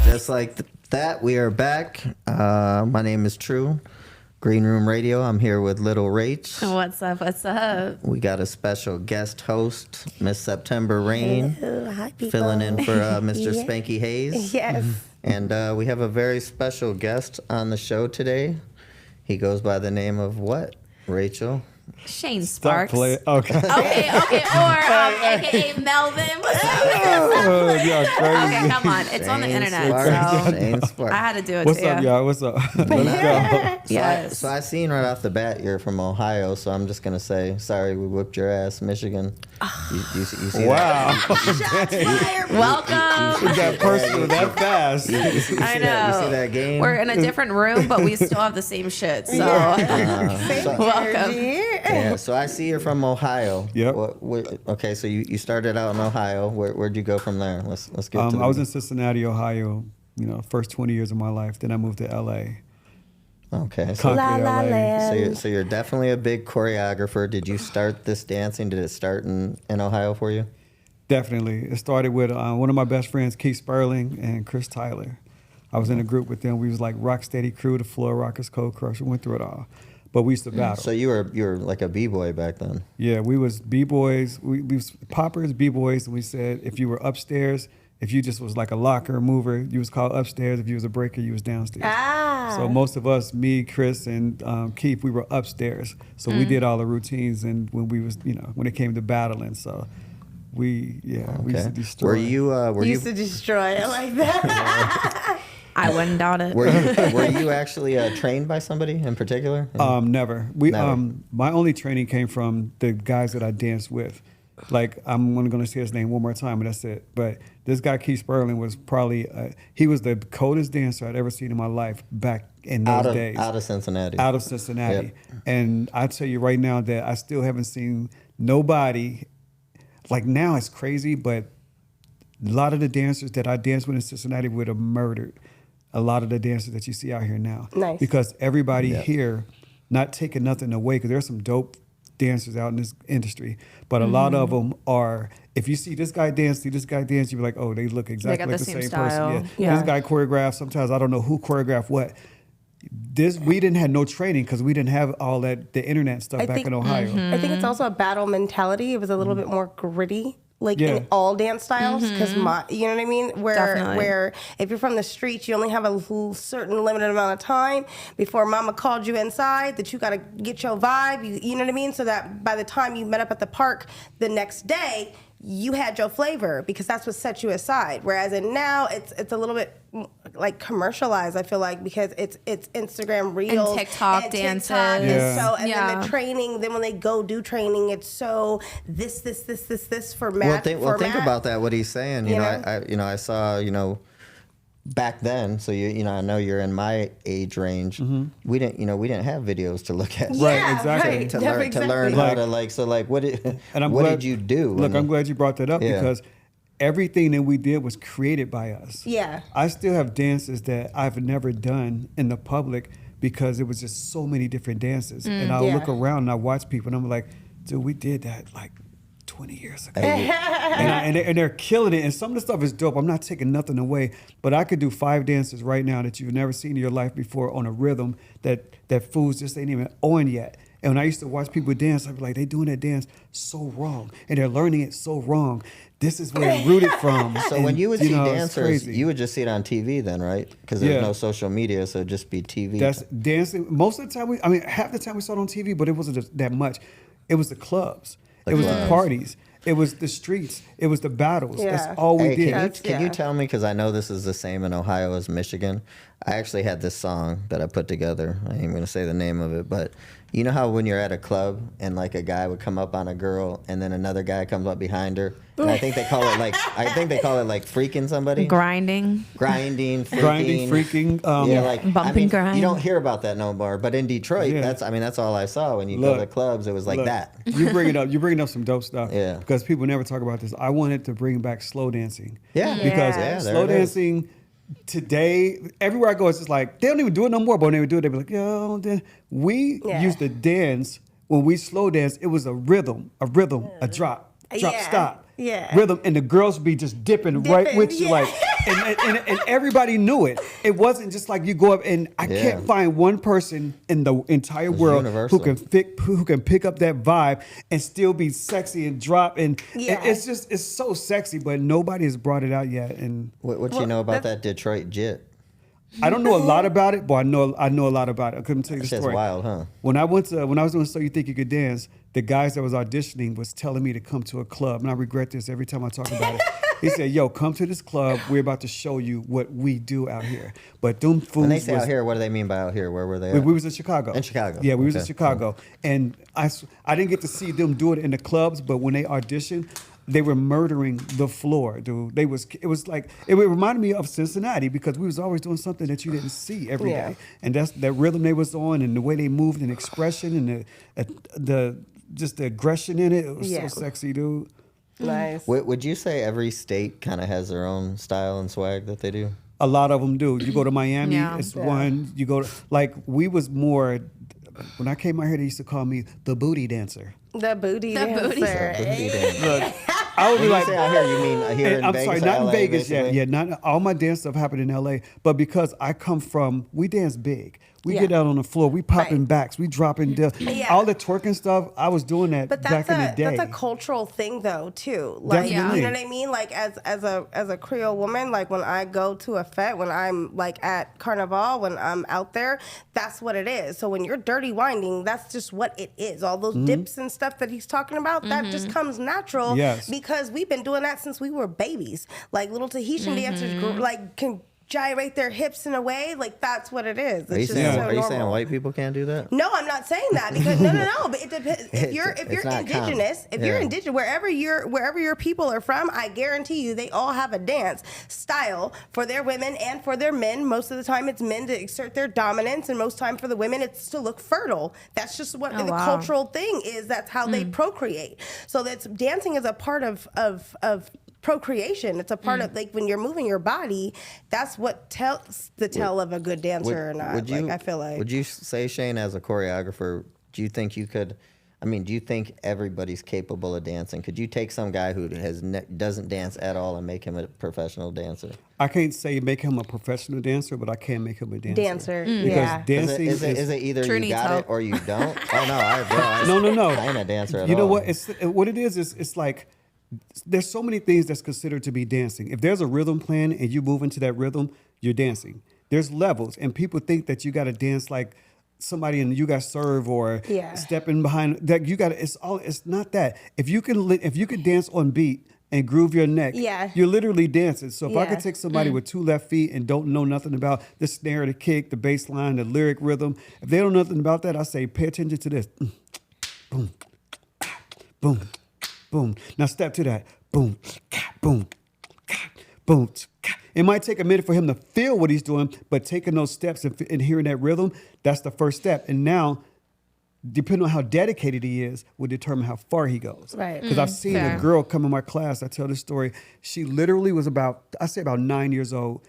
Just like that, we are back. My name is True. Green Room Radio. I'm here with Little Rach. What's up? What's up? We got a special guest host, Miss September Rain, Hi, people. filling in for Mr. Spanky Hayes. Yes. And we have a very special guest on the show today. He goes by the name of what, Rachel? Shane Sparks. Okay. Okay. Or AKA Melvin. What's up? Y'all crazy. Okay, come on. It's on the Shane internet, Sparks. so Shane Sparks. I had to do it. What's too. up, y'all? What's up? Let's go. Yes. So I seen right off the bat you're from Ohio, so I'm just gonna say sorry we whipped your ass, Michigan. You see Wow. Shots fired. Welcome. We got personal that fast. that? You see I that? You know. see that game? We're in a different room, but we still have the same shit. So welcome. Yeah, so I see you're from Ohio. Yep. Okay, so you started out in Ohio. Where'd you go from there? Let's get to I was in Cincinnati, Ohio, first 20 years of my life. Then I moved to LA. Okay, so, Conquered La La LA. Land. so you're definitely a big choreographer. Did you start this dancing? Did it start in Ohio for you? Definitely. It started with one of my best friends, Keith Sperling, and Chris Tyler. I was in a group with them. We was like Rocksteady Crew, the Floor Rockers, Cold Crush. We went through it all. But we used to battle. So you were like a b-boy back then. Yeah, we was B-boys. We was poppers, B-boys. And we said if you were upstairs, if you just was like a locker mover, you was called upstairs. If you was a breaker, you was downstairs. So most of us, me, Chris, and Keith, we were upstairs. So we did all the routines, and when we was, when it came to battling, so we used to destroy. Were you Used to destroy it like that. I wouldn't doubt it. were you actually trained by somebody in particular? Never. We Never. My only training came from the guys that I danced with. Like I'm only going to say his name one more time, and that's it. But this guy Keith Sperling was probably he was the coldest dancer I'd ever seen in my life back in those days. Out of Cincinnati. Out of Cincinnati. Yep. And I tell you right now that I still haven't seen nobody. Like now it's crazy, but a lot of the dancers that I danced with in Cincinnati would have murdered a lot of the dancers that you see out here now. Nice. Because everybody here, not taking nothing away, because there's some dope dancers out in this industry, but a lot of them are, if you see this guy dance, you be like, oh, they look exactly got like the the same same style. person. Yeah. This guy choreographed, sometimes I don't know who choreographed what. We didn't have no training because we didn't have all that, the internet stuff back in Ohio. I think it's also a battle mentality. It was a little bit more gritty. Like Yeah. in all dance styles, because you know what I mean. Definitely. Where if you're from the streets, you only have a certain limited amount of time before Mama called you inside. That you got to get your vibe. You know what I mean. So that by the time you met up at the park the next day, you had your flavor because that's what set you aside. Whereas in now, it's a little bit like commercialized. I feel like because it's Instagram Reels And TikTok dances. and Yeah. then Yeah. the training. Then when they go do training, it's so this for Well, match. think about that. What he's saying. You know? I saw. Back then, so I know you're in my age range. We didn't have videos to look at. Right, exactly. Right. To Yeah, learn exactly. how to what did And I'm what glad, did you do? Look, I'm glad you brought that up Yeah. because everything that we did was created by us. Yeah. I still have dances that I've never done in the public because it was just so many different dances. And I'll Yeah. look around and I watch people and I'm like, dude, we did that like 20 years ago. and they're killing it. And some of the stuff is dope. I'm not taking nothing away, but I could do 5 dances right now that you've never seen in your life before on a rhythm that fools just ain't even on yet. And when I used to watch people dance, I'd be like, they doing that dance so wrong. And they're learning it so wrong. This is where it rooted from. So when you would see it's dancers, crazy. you would just see it on TV then, right? Because there's Yeah. no social media, so it'd just be TV. That's dancing. Most of the time, half the time we saw it on TV, but it wasn't that much. It was the clubs. It was the clubs. parties. It was the streets. It was the battles. Yeah. That's all we Hey, did. can you Yeah. tell me, because I know this is the same in Ohio as Michigan, I actually had this song that I put together. I ain't going to say the name of it, but you know how when you're at a club and like a guy would come up on a girl and then another guy comes up behind her? And I think they call it like freaking somebody. Grinding. Grinding, freaking. Grinding, freaking. Yeah, like Bump and grind. You don't hear about that no more. But in Detroit, Yeah. that's all I saw when you go to Look, clubs. It was like Look, that. You bringing up some dope stuff. Yeah. Because people never talk about this. I wanted to bring back slow dancing. Yeah. Because Yeah, there slow it is. dancing today, everywhere I go, it's just like they don't even do it no more. But when they would do it, they'd be like, yo, we Yeah. used to dance. When we slow dance, it was a rhythm, a drop, Yeah. stop. Yeah. Rhythm, and the girls be just dipping right with you, yeah. like, and everybody knew it. It wasn't just like you go up and I Yeah. can't find one person in the entire world universal. who can pick up that vibe and still be sexy and drop and Yeah. it's so sexy, but nobody has brought it out yet. And What you know about that Detroit Jit? I don't know a lot about it, but I know a lot about it. I couldn't tell you the That shit's story. wild, huh? When I was doing So You Think You Could Dance, the guys that was auditioning was telling me to come to a club, and I regret this every time I talk about it. He said, "Yo, come to this club. We're about to show you what we do out here." But them fools When they say was, out here, what do they mean by out here? Where were they? we, At? we was in Chicago. In Chicago. Yeah, we was in Okay. Chicago, and I didn't get to see them do it in the clubs, but when they auditioned, they were murdering the floor, dude. It reminded me of Cincinnati because we was always doing something that you didn't see every day, Yeah. and that's that rhythm they was on and the way they moved and expression and the just the aggression in it. It was Yeah. so sexy, dude. Nice. Would you say every state kind of has their own style and swag that they do? A lot of them do. You go to Miami, Yeah. it's one. You go to we was more. When I came out here, they used to call me the booty dancer. The booty The booty dancer. Booty dance. Look, I would When be you like, say out here, you mean here in I'm Vegas? sorry, or not in LA, Vegas yet. basically? Yeah, not all my dance stuff happened in LA. But because I come from, we dance big. We Yeah. get out on the floor, we popping Right. backs, we dropping Yeah. all the twerking stuff. I was doing that But back in the day. that's a cultural thing though too. Like Definitely. you know what I mean? Like as a Creole woman, like when I go to a fete, when I'm like at Carnival, when I'm out there, that's what it is. So when you're dirty winding, that's just what it is. All those dips and stuff that he's talking about, that just comes natural Yes. because we've been doing that since we were babies. Like little Tahitian dancers like can gyrate their hips in a way, like that's what it is. It's Are you just saying so Are you saying normal. white people can't do that? No, I'm not saying that because no. But it depends. If you're It's not indigenous, common. if you're Yeah. indigenous, wherever your people are from, I guarantee you they all have a dance style for their women and for their men. Most of the time, it's men to exert their dominance, and most time for the women, it's to look fertile. That's just what the wow. cultural thing is. That's how they procreate. So that's dancing is a part of procreation. It's a part of like when you're moving your body. That's what tells the tell of a good dancer or not. Like I feel like. Would you say, Shane, as a choreographer, do you think you could? I mean, do you think everybody's capable of dancing? Could you take some guy who doesn't dance at all and make him a professional dancer? I can't say make him a professional dancer, but I can make him a dancer. Dancer, Because yeah. dancing Is it either True you needs got help. it or you don't? Oh no, No. I ain't a dancer at all. You know what? What it is it's like there's so many things that's considered to be dancing. If there's a rhythm playing and you move into that rhythm, you're dancing. There's levels, and people think that you got to dance like somebody and you got serve or Yeah. stepping behind that you got. It's not that. If you can dance on beat and groove your neck, Yeah. you're literally dancing. So if I Yeah. could take somebody with two left feet and don't know nothing about the snare, the kick, the bass line, the lyric rhythm, if they don't know nothing about that, I say pay attention to this. Boom, boom, boom. Now step to that. Boom, boom, boom. It might take a minute for him to feel what he's doing, but taking those steps and hearing that rhythm, that's the first step. And now, depending on how dedicated he is, will determine how far he goes. Right. Because I've seen fair. a girl come in my class. I tell this story. She literally was about 9 years old,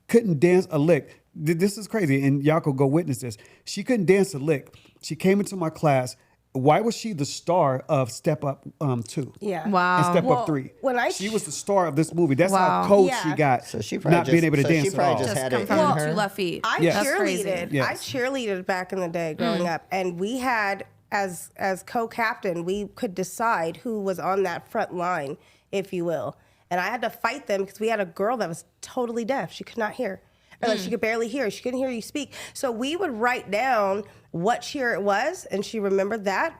couldn't dance a lick. This is crazy, and y'all could go witness this. She couldn't dance a lick. She came into my class. Why was she the star of Step Up 2? Yeah. Wow. And Step Well, Up 3. when I she was the star of this movie. That's Wow. how cold Yeah. she got. So she probably not being able to so she dance at probably all. just Just had come it from in her. two left feet. I Yes. That's crazy. cheerleaded. Yes. I cheerleaded back in the day growing up, and we had as co-captain, we could decide who was on that front line, if you will. And I had to fight them because we had a girl that was totally deaf; she could not hear, or like she could barely hear. She couldn't hear you speak. So we would write down what cheer it was, and she remembered that,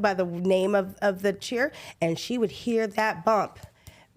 by the name of the cheer, and she would hear that bump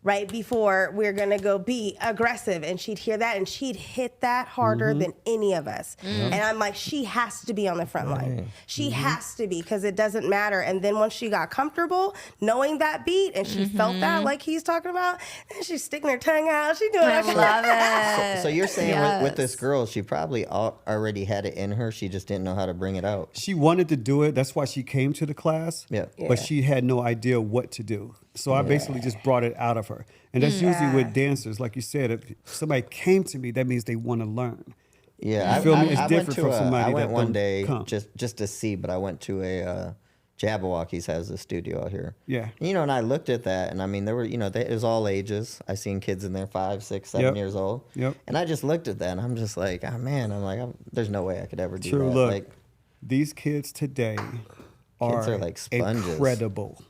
right before we're gonna go be aggressive, and she'd hear that and she'd hit that harder than any of us. And I'm like, she has to be on the front line. She has to be, because it doesn't matter. And then once she got comfortable knowing that beat and she felt that, like he's talking about, and she's sticking her tongue out, she doing I that. love it. So you're saying with this Yes. girl, she probably already had it in her. She just didn't know how to bring it out. She wanted to do it. That's why she came to the class. Yeah. But she had no idea what to do. So I basically just brought it out of her. And that's usually with dancers. Like you said, if somebody came to me, that means they want to learn. Yeah, You feel me? It's went different to from somebody I went that one don't day come. just to see, but I went to Jabberwockies has a studio out here. Yeah. You know, and I looked at that, and I mean, there were, you know, it was all ages. I seen kids in there 5, 6, 7 Yep. years old. Yep. And I just looked at that, and I'm just like, oh man, there's no way I could ever do True. that. Look, Like, these kids today are like sponges. incredible.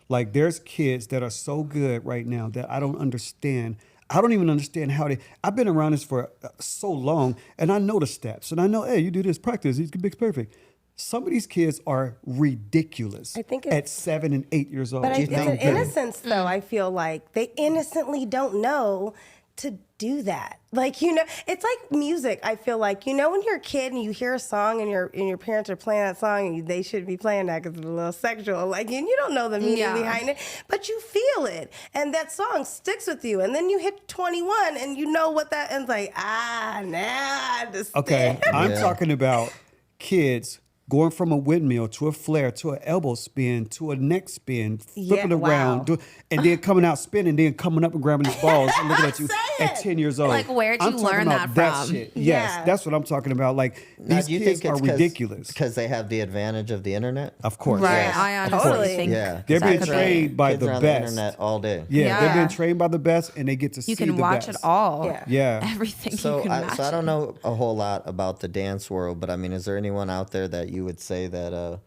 Like there's kids that are so good right now that I don't understand. I don't even understand how they. I've been around this for so long, and I know the steps, and I know, hey, you do this practice, he's perfect. Some of these kids are ridiculous. I think at 7 and 8 years old. But you it's think an that- innocence, though. I feel like they innocently don't know to do that. Like, you know, it's like music. I feel like, you know, when you're a kid and you hear a song and your parents are playing that song and they shouldn't be playing that because it's a little sexual. Like, and you don't know the meaning Yeah. behind it, but you feel it, and that song sticks with you. And then you hit 21 and you know what that and it's like, now I understand. Okay, I'm Yeah. talking about kids going from a windmill to a flare to an elbow spin to a neck spin, flipping Yeah, around, wow. and then coming out spinning, then coming up and grabbing his balls and looking at you Say at it. 10 years old. Like, where'd you I'm talking learn about that from? shit. Yes, Yeah. that's what I'm talking about. Like now, these do you kids think are it's ridiculous. because they have the advantage of the internet? Of course. Right. Yes. I honestly Totally. think Yeah, They're being that could be. trained by Kids the are on best. the internet all day. Yeah, they're Yeah. being trained by the best, and they get to see you can the watch best. it all. Yeah. Yeah. Everything So you can I imagine. don't know a whole lot about the dance world, but I mean, is there anyone out there that you would say that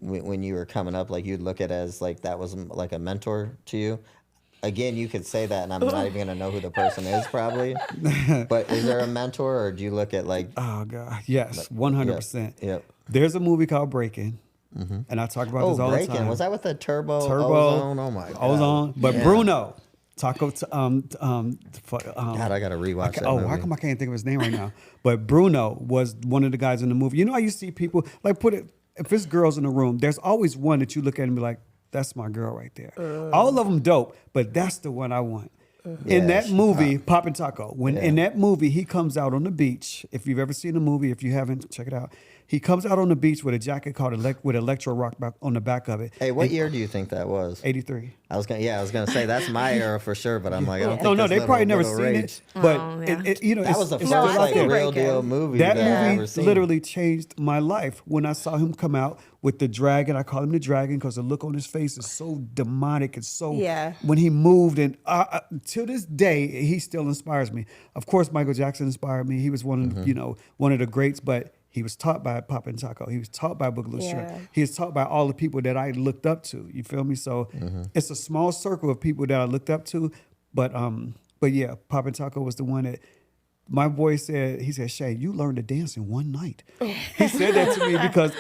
when you were coming up, like you'd look at as like that was like a mentor to you? Again, you could say that, and I'm not even gonna know who the person is probably. But is there a mentor, or do you look at like? Oh God, yes, 100%. Yep. There's a movie called Breaking, and I talk about Oh, this all the Breaking. time. Was that with the Turbo Turbo? Ozone? Oh my God. Ozone. But Yeah. Bruno, God, God, I gotta rewatch that. oh, movie. how come I can't think of his name right now? But Bruno was one of the guys in the movie. You know how you see people like put it. If it's girls in the room, there's always one that you look at and be like, "That's my girl right there." All of them dope, but that's the one I want. In Yeah, that she movie, Poppin' Taco, when Yeah. in that movie he comes out on the beach. If you've ever seen the movie, if you haven't, check it out. He comes out on the beach with a jacket called with Electro Rock back on the back of it. Hey, what And- year do you think that was? 83. I was gonna say that's my era for sure, but I'm like, I don't think No, that's they probably never Little seen Rage. it, but Oh, yeah. you know, That was the it's first still I've out like seen there. real Breaking. deal movie That I've movie ever seen. literally changed my life when I saw him come out with the dragon. I call him the dragon because the look on his face is so demonic and so. Yeah. When he moved, and to this day, he still inspires me. Of course, Michael Jackson inspired me. He was one of one of the greats, but he was taught by Poppin' Taco. He was taught by Boogaloo Yeah. Shrimp. He was taught by all the people that I looked up to. You feel me? So it's a small circle of people that I looked up to, but yeah, Poppin' Taco was the one that. My boy said, he said, Shay, you learned to dance in one night. He said that to me because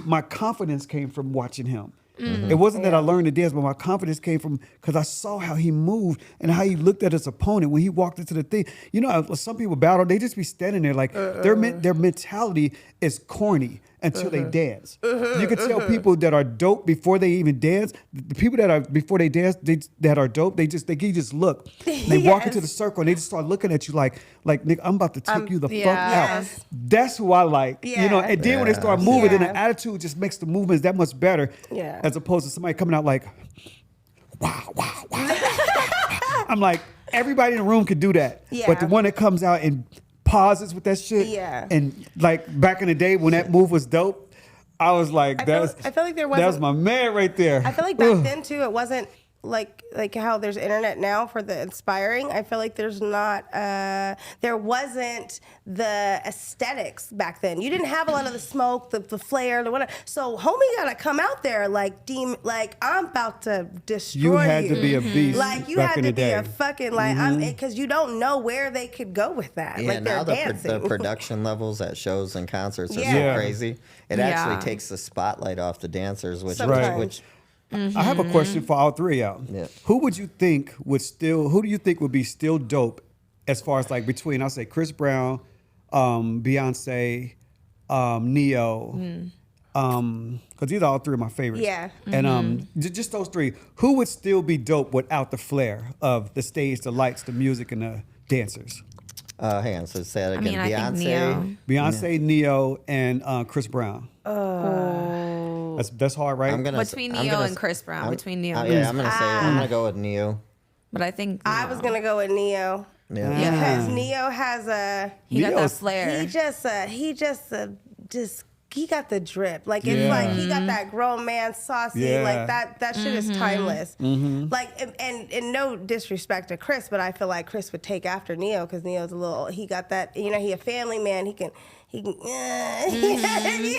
my confidence came from watching him. It wasn't that I learned to dance, but my confidence came from, because I saw how he moved and how he looked at his opponent when he walked into the thing. You know, some people battle, they just be standing there like their mentality is corny until they dance. You can tell people that are dope before they even dance. The people that are, before they dance, that are dope, they just look. They walk into the circle and they just start looking at you like Nick, I'm about to take you the fuck yeah. out. Yes. That's who I like. You know, Yeah. and then when they start moving, then the Yeah. attitude just makes the movements that much better. Yeah. As opposed to somebody coming out like, wow, wow, wow. I'm like, everybody in the room could do that. Yeah. But the one that comes out and pauses with that shit. Yeah. And like back in the day when that move was dope, I was like, I feel that's like there that was wasn't- my man right there. I feel like back then too, it wasn't like how there's internet now for the inspiring. I feel like there wasn't the aesthetics back then. You didn't have a lot of the smoke, the flare, the whatever. So homie gotta come out there like I'm about to destroy you. You had to be a beast Like you back had in to the be day. a fucking because you don't know where they could go with that. Yeah, like now they're the dancing. production levels at shows and concerts are Yeah. so crazy. It Yeah. actually takes the spotlight off the dancers, which Sometimes. which I have a question for all three of y'all. Yeah. Who do you think would be still dope as far as like between, I'll say Chris Brown, Beyonce, Neo, because these are all three of my favorites. Yeah. And just those three. Who would still be dope without the flair of the stage, the lights, the music, and the dancers? hang on, so say that I again. mean, I think Beyonce. Neo. Beyonce, Neo, and Chris Brown. That's hard, right? I'm gonna Between I'm Neo gonna and Chris Brown, between Neo and Yeah, Chris I'm gonna say I'm gonna go with Neo. But I think I was gonna go with Neo. Yeah. Because Neo has a he got that Neo's- flair. he just he got the drip. Like it's Yeah. like he got that grown man saucy. Yeah. Like that shit is timeless. Like and no disrespect to Chris, but I feel like Chris would take after Neo because Neo's a little. He got that. You know, he a family man. He can.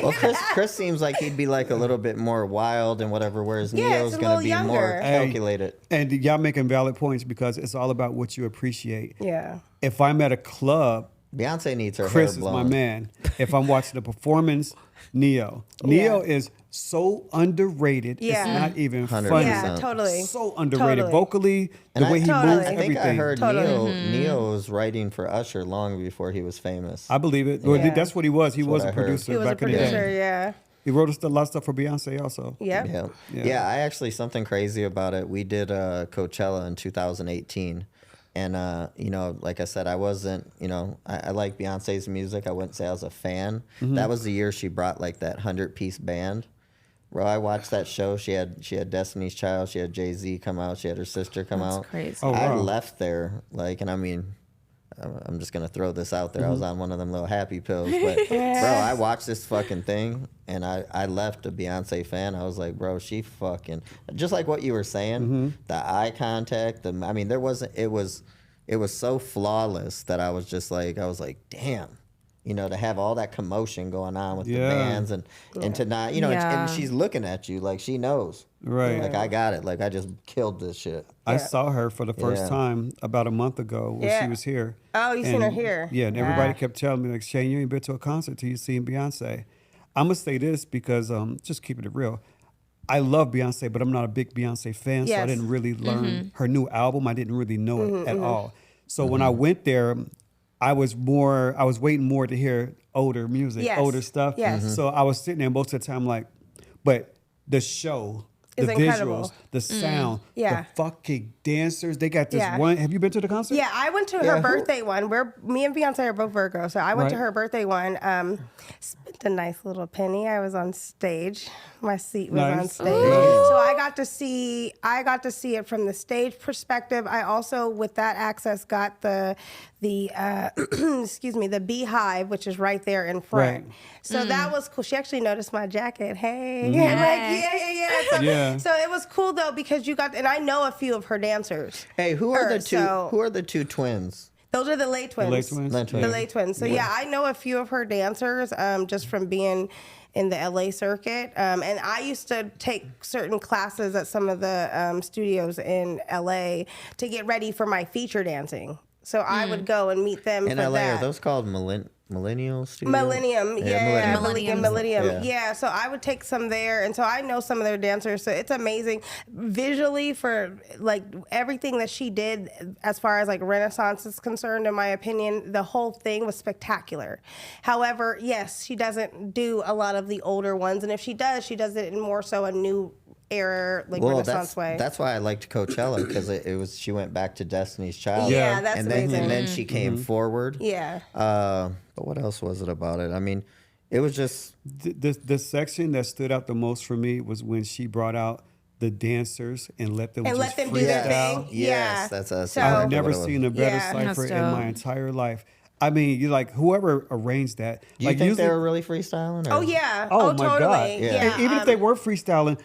Well, Chris seems like he'd be like a little bit more wild and whatever, whereas Yeah, Neo's it's a gonna little be more younger. calculated. And y'all making valid points because it's all about what you appreciate. Yeah. If I'm at a club, Beyonce needs her Chris hair is blown. my man. If I'm watching a performance, Neo. Neo is so underrated. Yeah. It's not even 100%. funny. Yeah, totally. So underrated. Totally. Vocally, the And way he Totally. moves, I think everything. I heard Totally. Neo was writing for Usher long before he was famous. I believe it. Well, Yeah. that's what he was. He was what a I heard. producer He was a back in the producer. day. Yeah. He wrote a lot of stuff for Beyonce also. Yep. Yeah. Yeah. Yeah, I actually, something crazy about it. We did Coachella in 2018. And, you know, like I said, I wasn't, you know, I like Beyonce's music. I wouldn't say I was a fan. That was the year she brought like that 100-piece band. Bro, I watched that show. She had Destiny's Child. She had Jay-Z come out. She had her sister come That's out. crazy. Oh, I wow. left there, like, and I mean, I'm just gonna throw this out there. I was on one of them little happy pills, but bro, I watched this fucking thing, and I left a Beyonce fan. I was like, bro, she fucking just like what you were saying. The eye contact. I mean, there wasn't. It was so flawless that I was like, damn. You know, to have all that commotion going on with the Yeah. bands and to not, you know, Yeah. and she's looking at you like she knows. Right. Like, I got it. Like, I just killed this shit. I saw her for the first Yeah. time about a month ago when Yeah. she was here. Oh, you seen her And- here? Yeah, and everybody Ah. kept telling me, like, Shane, you ain't been to a concert till you seen Beyonce. I'm going to say this because, just keeping it real. I love Beyonce, but I'm not a big Beyonce fan, so I Yes. didn't really learn her new album. I didn't really know Mm-hmm, it at all. So when I went there, I was waiting more to hear older music, Yes. older stuff. Yes. So I was sitting there most of the time like, but the show, It's the incredible. visuals, the sound, Yeah. the fucking dancers. They got this Yeah. one. Have you been to the concert? Yeah, I went to her Yeah, who- birthday one. Me and Beyonce are both Virgo, so I went to Right. her birthday one. Spent a nice little penny. I was on stage. My seat was on Nice. stage, so I got to see it from the stage perspective. I also, with that access, got the excuse me, the Beehive, which is right there in front. Right. So that was cool. She actually noticed my jacket. Hey, yeah. So, Yeah. so it was cool though because you got, and I know a few of her dancers. Hey, who are Her, the two? so- Who are the two twins? Those are the Lay Twins. Lay Twins? Lay Twins. The Lay Twins. So yeah, I know a few of her dancers just from being in the LA circuit. And I used to take certain classes at some of the studios in LA to get ready for my feature dancing. So I would go and meet them In for LA, that. are those called Millennial Studios? Millennium, yeah, Millennium. Millennium, Yeah. yeah. So I would take some there, and so I know some of their dancers. So it's amazing visually for like everything that she did as far as like Renaissance is concerned. In my opinion, the whole thing was spectacular. However, yes, she doesn't do a lot of the older ones, and if she does it in more so a new era, like Well, Renaissance way. that's why I liked Coachella because it was she went back to Destiny's Child. Yeah, that's and then, amazing. And then she came forward. Yeah. But what else was it about it? I mean, it was just The section that stood out the most for me was when she brought out the dancers and let them And just let them do their freestyle. thing. Yes, Yeah. that's So- I've exactly never what it was. seen a better Yeah. cipher That's in my dope. entire life. I mean, you like whoever arranged that. Do you like think usually- they were really freestyling? Or? Oh yeah. Oh, Oh, my totally. God! Yeah. And even if they were freestyling,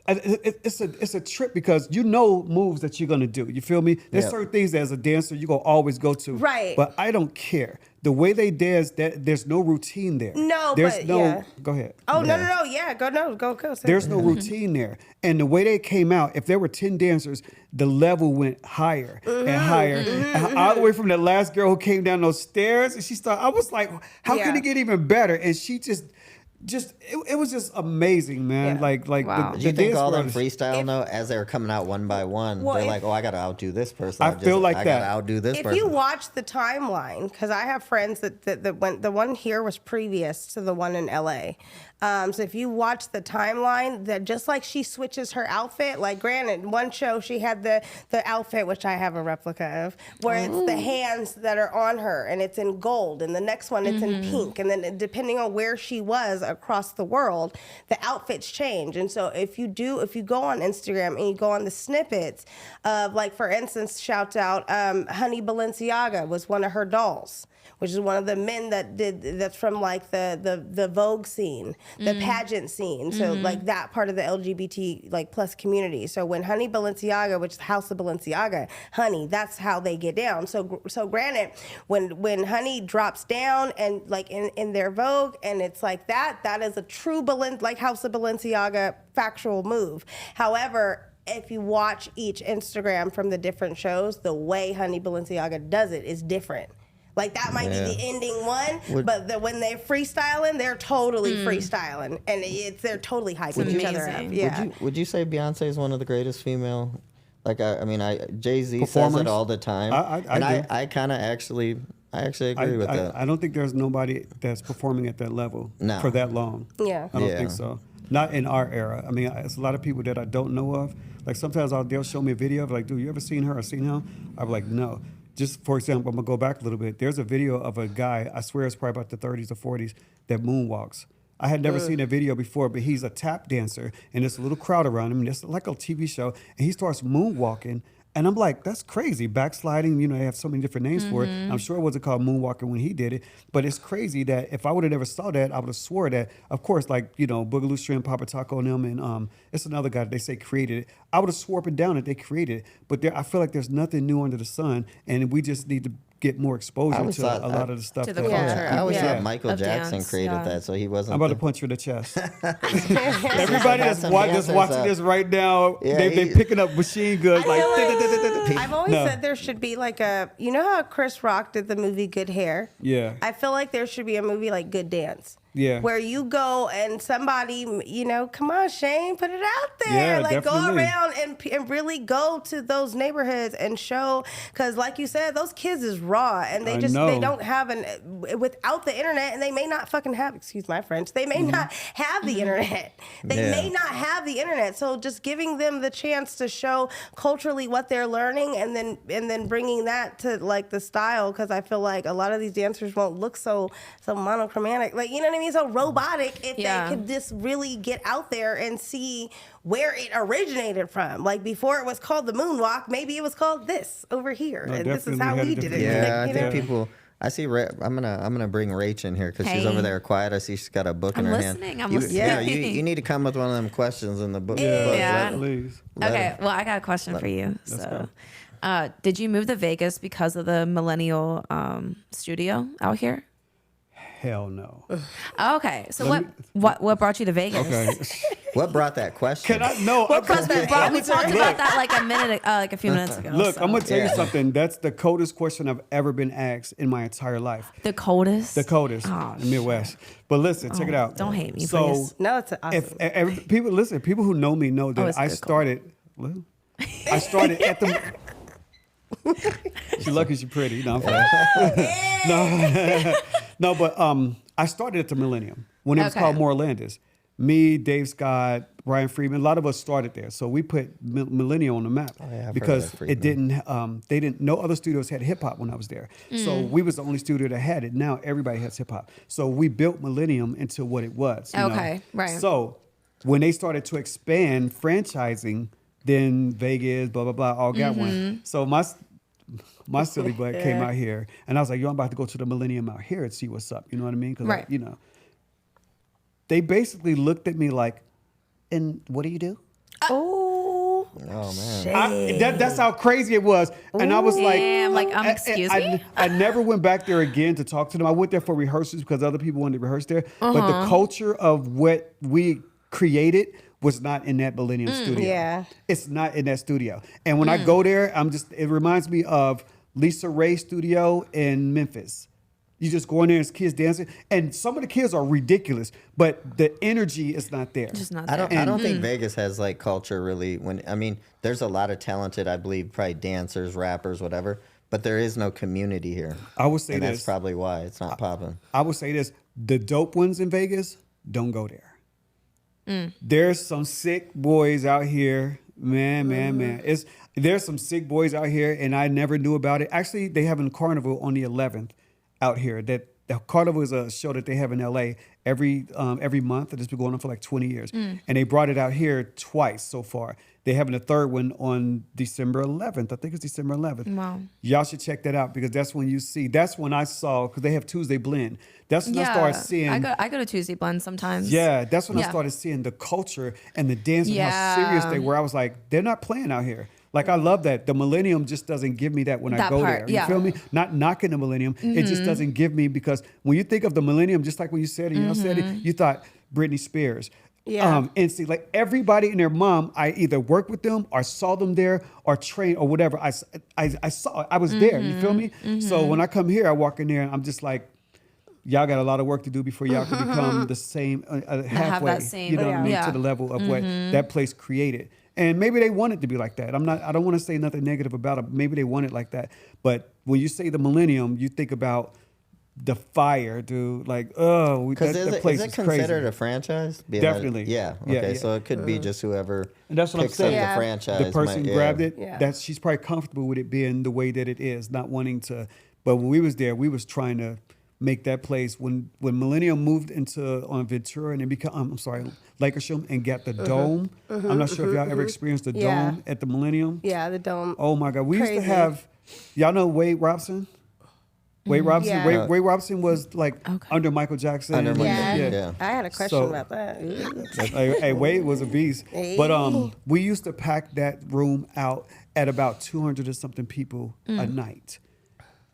it's a trip because you know moves that you're gonna do. You feel me? There's Yeah. certain things that as a dancer you gonna always go to. Right. But I don't care the way they dance. That there's no routine there. No, there's but no. yeah. Go ahead. Oh no! Yeah, go. Say There's it. no routine there. And the way they came out, if there were 10 dancers, the level went higher and higher. And all the way from the last girl who came down those stairs, and she started, I was like, how Yeah. can it get even better? And she just it was just amazing, man. Yeah. Like Wow. Do you think dance all them was- freestyle though, as they were coming out one by one, Well, they're if- like, "Oh, I gotta outdo this person." I feel like I that. gotta outdo this If person. you watch the timeline, because I have friends that went, the one here was previous to the one in LA. So if you watch the timeline, that just like she switches her outfit, like granted, one show she had the outfit, which I have a replica of, where it's the hands that are on her and it's in gold, and the next one it's in pink, and then depending on where she was across the world, the outfits change. And so if you go on Instagram and you go on the snippets of, like, for instance, shout out Honey Balenciaga was one of her dolls. which is one of the men that's from like the Vogue scene, the pageant scene. So like that part of the LGBT like plus community. So when Honey Balenciaga, which is the House of Balenciaga, Honey, that's how they get down. So granted, when Honey drops down and like in their Vogue and it's like that is a true like House of Balenciaga factual move. However, if you watch each Instagram from the different shows, the way Honey Balenciaga does it is different. Like that might be the ending one, but when they're freestyling, they're totally freestyling, and they're totally hyping each other up. amazing. Yeah. Would you say Beyonce is one of the greatest female? Like Jay-Z says Performers? it all the time, I kind of actually agree with that. I don't think there's nobody that's performing at that level No. for that long. Yeah. I don't Yeah. think so. Not in our era. I mean, it's a lot of people that I don't know of. Like sometimes they'll show me a video of like, dude, you ever seen her or seen him? I'm like, no. Just for example, I'm gonna go back a little bit. There's a video of a guy, I swear it's probably about the 30s or 40s, that moonwalks. I had never seen that video before, but he's a tap dancer and there's a little crowd around him. And it's like a TV show, and he starts moonwalking. And I'm like, that's crazy. Backsliding, they have so many different names for it. I'm sure it wasn't called moonwalking when he did it, but it's crazy that if I would have never saw that, I would have swore that, of course, like, Boogaloo Shrimp, Papa Taco and them, and it's another guy that they say created it. I would have swore up and down that they created it, but I feel like there's nothing new under the sun, and we just need to get more exposure to a lot of the stuff. To the that- culture. I always Yeah. thought Michael Of Jackson dance, created yeah. that, so he wasn't. I'm about to the- punch you in the chest. Everybody that's some watching dancers this up. right now, Yeah, they picking up machine guns like. I've always No. said there should be like how Chris Rock did the movie Good Hair? Yeah. I feel like there should be a movie like Good Dance. Yeah. Where you go and somebody, come on, Shane, put it out there. Yeah, like definitely. go around and really go to those neighborhoods and show, because like you said, those kids is raw and they I just, know. they don't have without the internet, and they may not fucking have, excuse my French, they may not have the internet. They Yeah. may not have the internet. So just giving them the chance to show culturally what they're learning and then bringing that to like the style, because I feel like a lot of these dancers won't look so monochromatic. Like, you know what I mean? So robotic if Yeah. they could just really get out there and see where it originated from. Like before it was called the moonwalk, maybe it was called this over here. No, and this is definitely how had a we did it. different- Yeah, I You think know? people. I see. I'm gonna bring Rach in here because she's Hey. over there quiet. I see she's got a book in I'm her listening, hand. I'm You- listening. Yeah, you need to come with one of them questions in the book. Yeah. Let- Please. let Okay, her- well, I got a question for you. go. So, did you move to Vegas because of the Millennial studio out here? Hell no. Oh, okay, so what brought you to Vegas? Okay. What brought that question? Can I? No. Because we talked about that like a few minutes ago. Look, so. I'm gonna tell you Yeah. something. That's the coldest question I've ever been asked in my entire life. The coldest. The coldest Oh, in the Midwest. But listen, check it out. don't hate me, So please. No, it's awesome. if people who know me know that it's I good started. Well, I started at the. She's lucky she's pretty. No, I'm fine. No, but I started at the Millennium when it was Okay. called Morelandis. Me, Dave Scott, Brian Friedman, a lot of us started there. So we put Millennium on the map yeah, I've heard of because that Friedman. it didn't. They didn't. No other studios had hip hop when I was there. So we was the only studio that had it. Now everybody has hip hop. So we built Millennium into what it was. you know? Okay, right. So when they started to expand franchising, then Vegas, blah blah blah, all got one. So my silly butt came out here, and I was like, "Yo, I'm about to go to the Millennium out here and see what's up." You know what I mean? Because Right. they basically looked at me like, "And what do you do?" Oh, Oh man. That's how crazy it was, and I was like, Damn, like, I- excuse I, me? I never went back there again to talk to them. I went there for rehearsals because other people wanted to rehearse there, but the culture of what we created was not in that Millennium studio. Yeah. It's not in that studio. And when I go there, it reminds me of Lisa Ray's studio in Memphis. You just go in there and it's kids dancing, and some of the kids are ridiculous, but the energy is not there. Just not I there. don't think Vegas has like culture really. There's a lot of talented, I believe, probably dancers, rappers, whatever. But there is no community here. I would say and this. that's probably why it's not popping. I would say this: the dope ones in Vegas, don't go there. There's some sick boys out here, man. There's some sick boys out here, and I never knew about it. Actually, they have a carnival on the 11th out here. That the carnival is a show that they have in LA every month, and it's been going on for like 20 years. And they brought it out here twice so far. They're having a third one on December 11th. I think it's December 11th. Wow. Y'all should check that out because that's when you see. That's when I saw because they have Tuesday Blend. That's when I started seeing. I go to Tuesday Blend sometimes. Yeah, that's when I Yeah. started seeing the culture and the dance and how Yeah. serious they were. I was like, they're not playing out here. Like I love that. The Millennium just doesn't give me that when I That go part, there. You yeah. feel me? Not knocking the Millennium. It just doesn't give me because when you think of the Millennium, just like when you said it, y'all said it, you thought Britney Spears. Yeah. And see, like everybody and their mom, I either worked with them or saw them there or trained or whatever. I saw, I was there. You feel me? So when I come here, I walk in there and I'm just like, y'all got a lot of work to do before y'all can become the same halfway. same- you know what I mean? yeah. To the level of what that place created. And maybe they want it to be like that. I don't want to say nothing negative about it. Maybe they want it like that. But when you say the Millennium, you think about the fire, dude. Like, oh, Because the is place it is considered crazy. a franchise? Being that- Definitely. yeah. Yeah, Okay. yeah. So it could be just whoever And that's what I'm picks up saying. Yeah. the franchise. The person might- grabbed it. Yeah. She's probably comfortable with it being the way that it is, not wanting to. But when we was there, we was trying to make that place. When Millennium moved into on Ventura and it became, I'm sorry, Lakersham and got the dome. I'm not sure if y'all ever experienced the Yeah. dome at the Millennium. Yeah, the dome. Oh my God, we used to Crazy. have. Y'all know Wade Robson. Wade Robson. Yeah. Wade Robson was like under Michael Jackson. Under Michael- Yeah. Yeah. I had a question So- about that. Hey, Wade was a beast. But we used to pack that room out at about 200 or something people a night.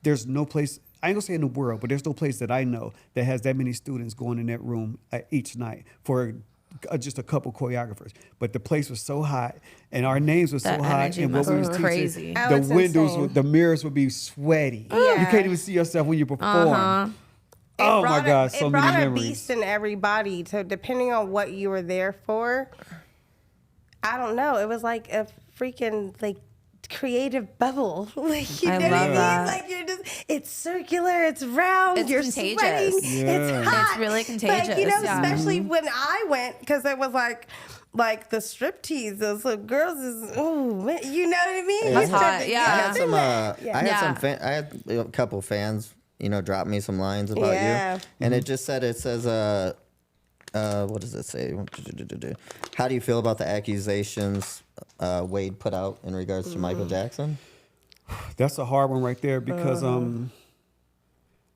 There's no place, I ain't gonna say in the world, but there's no place that I know that has that many students going in that room each night for just a couple choreographers. But the place was so hot and our names were so That hot energy and what must we be was teaching, crazy. Oh, the it's windows, insane. the mirrors would be sweaty. You Yeah. can't even see yourself when you perform. It Oh my brought God, it so brought many a memories. beast in everybody. So depending on what you were there for, I don't know. It was like a freaking like creative bubble. Like you I know what I love mean? that. Like you're just it's circular, it's round, It's you're contagious. sweating, Yeah. it's hot. It's really Like, you contagious, know, yeah. especially when I went because it was like the striptease, those little girls is ooh, you know what I mean? That's You start hot, to yeah. I get had some. into it. Yeah. I had Yeah. some. I had a couple fans. Drop me some lines about Yeah. you, and it just said it says what does it say? How do you feel about the accusations Wade put out in regards to Michael Jackson? That's a hard one right there because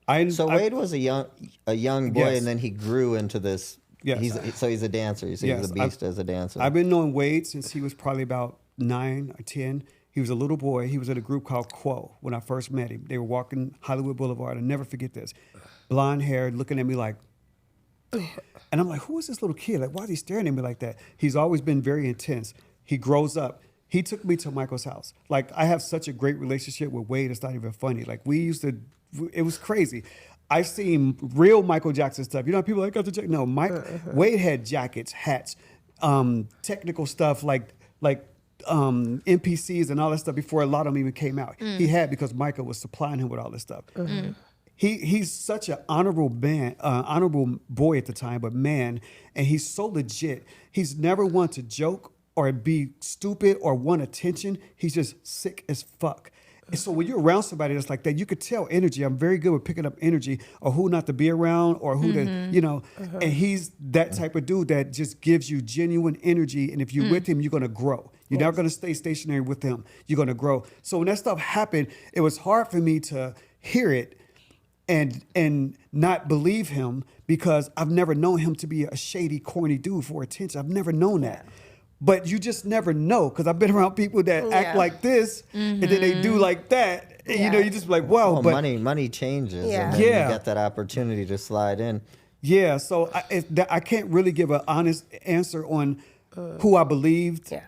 I So Wade was a young boy, Yes. and then he grew into this. Yes. He's a dancer. So Yes, he's a beast as a dancer. I've been knowing Wade since he was probably about 9 or 10. He was a little boy. He was in a group called Quo when I first met him. They were walking Hollywood Boulevard. I'll never forget this. Blonde hair, looking at me like, and I'm like, who is this little kid? Like, why is he staring at me like that? He's always been very intense. He grows up. He took me to Michael's house. Like, I have such a great relationship with Wade. It's not even funny. Like, we used to, it was crazy. I've seen real Michael Jackson stuff. You know, people like, got the jacket. No, Wade had jackets, hats, technical stuff like NPCs and all that stuff before a lot of them even came out. He had because Michael was supplying him with all this stuff. He's such an honorable man, honorable boy at the time, but man, and he's so legit. He's never one to joke or be stupid or want attention. He's just sick as fuck. And so when you're around somebody that's like that, you could tell energy. I'm very good with picking up energy or who not to be around or who to, you know. And he's that type of dude that just gives you genuine energy. And if you're with him, you're going to grow. You're not going to stay stationary with him. You're going to grow. So when that stuff happened, it was hard for me to hear it and not believe him because I've never known him to be a shady, corny dude for attention. I've never known that. But you just never know because I've been around people that act like this and then they do like that. And, you know, you just be like, whoa. Well, but money changes, Yeah. and then Yeah. you get that opportunity to slide in. yeah, so I can't really give an honest answer on who I believed. Yeah.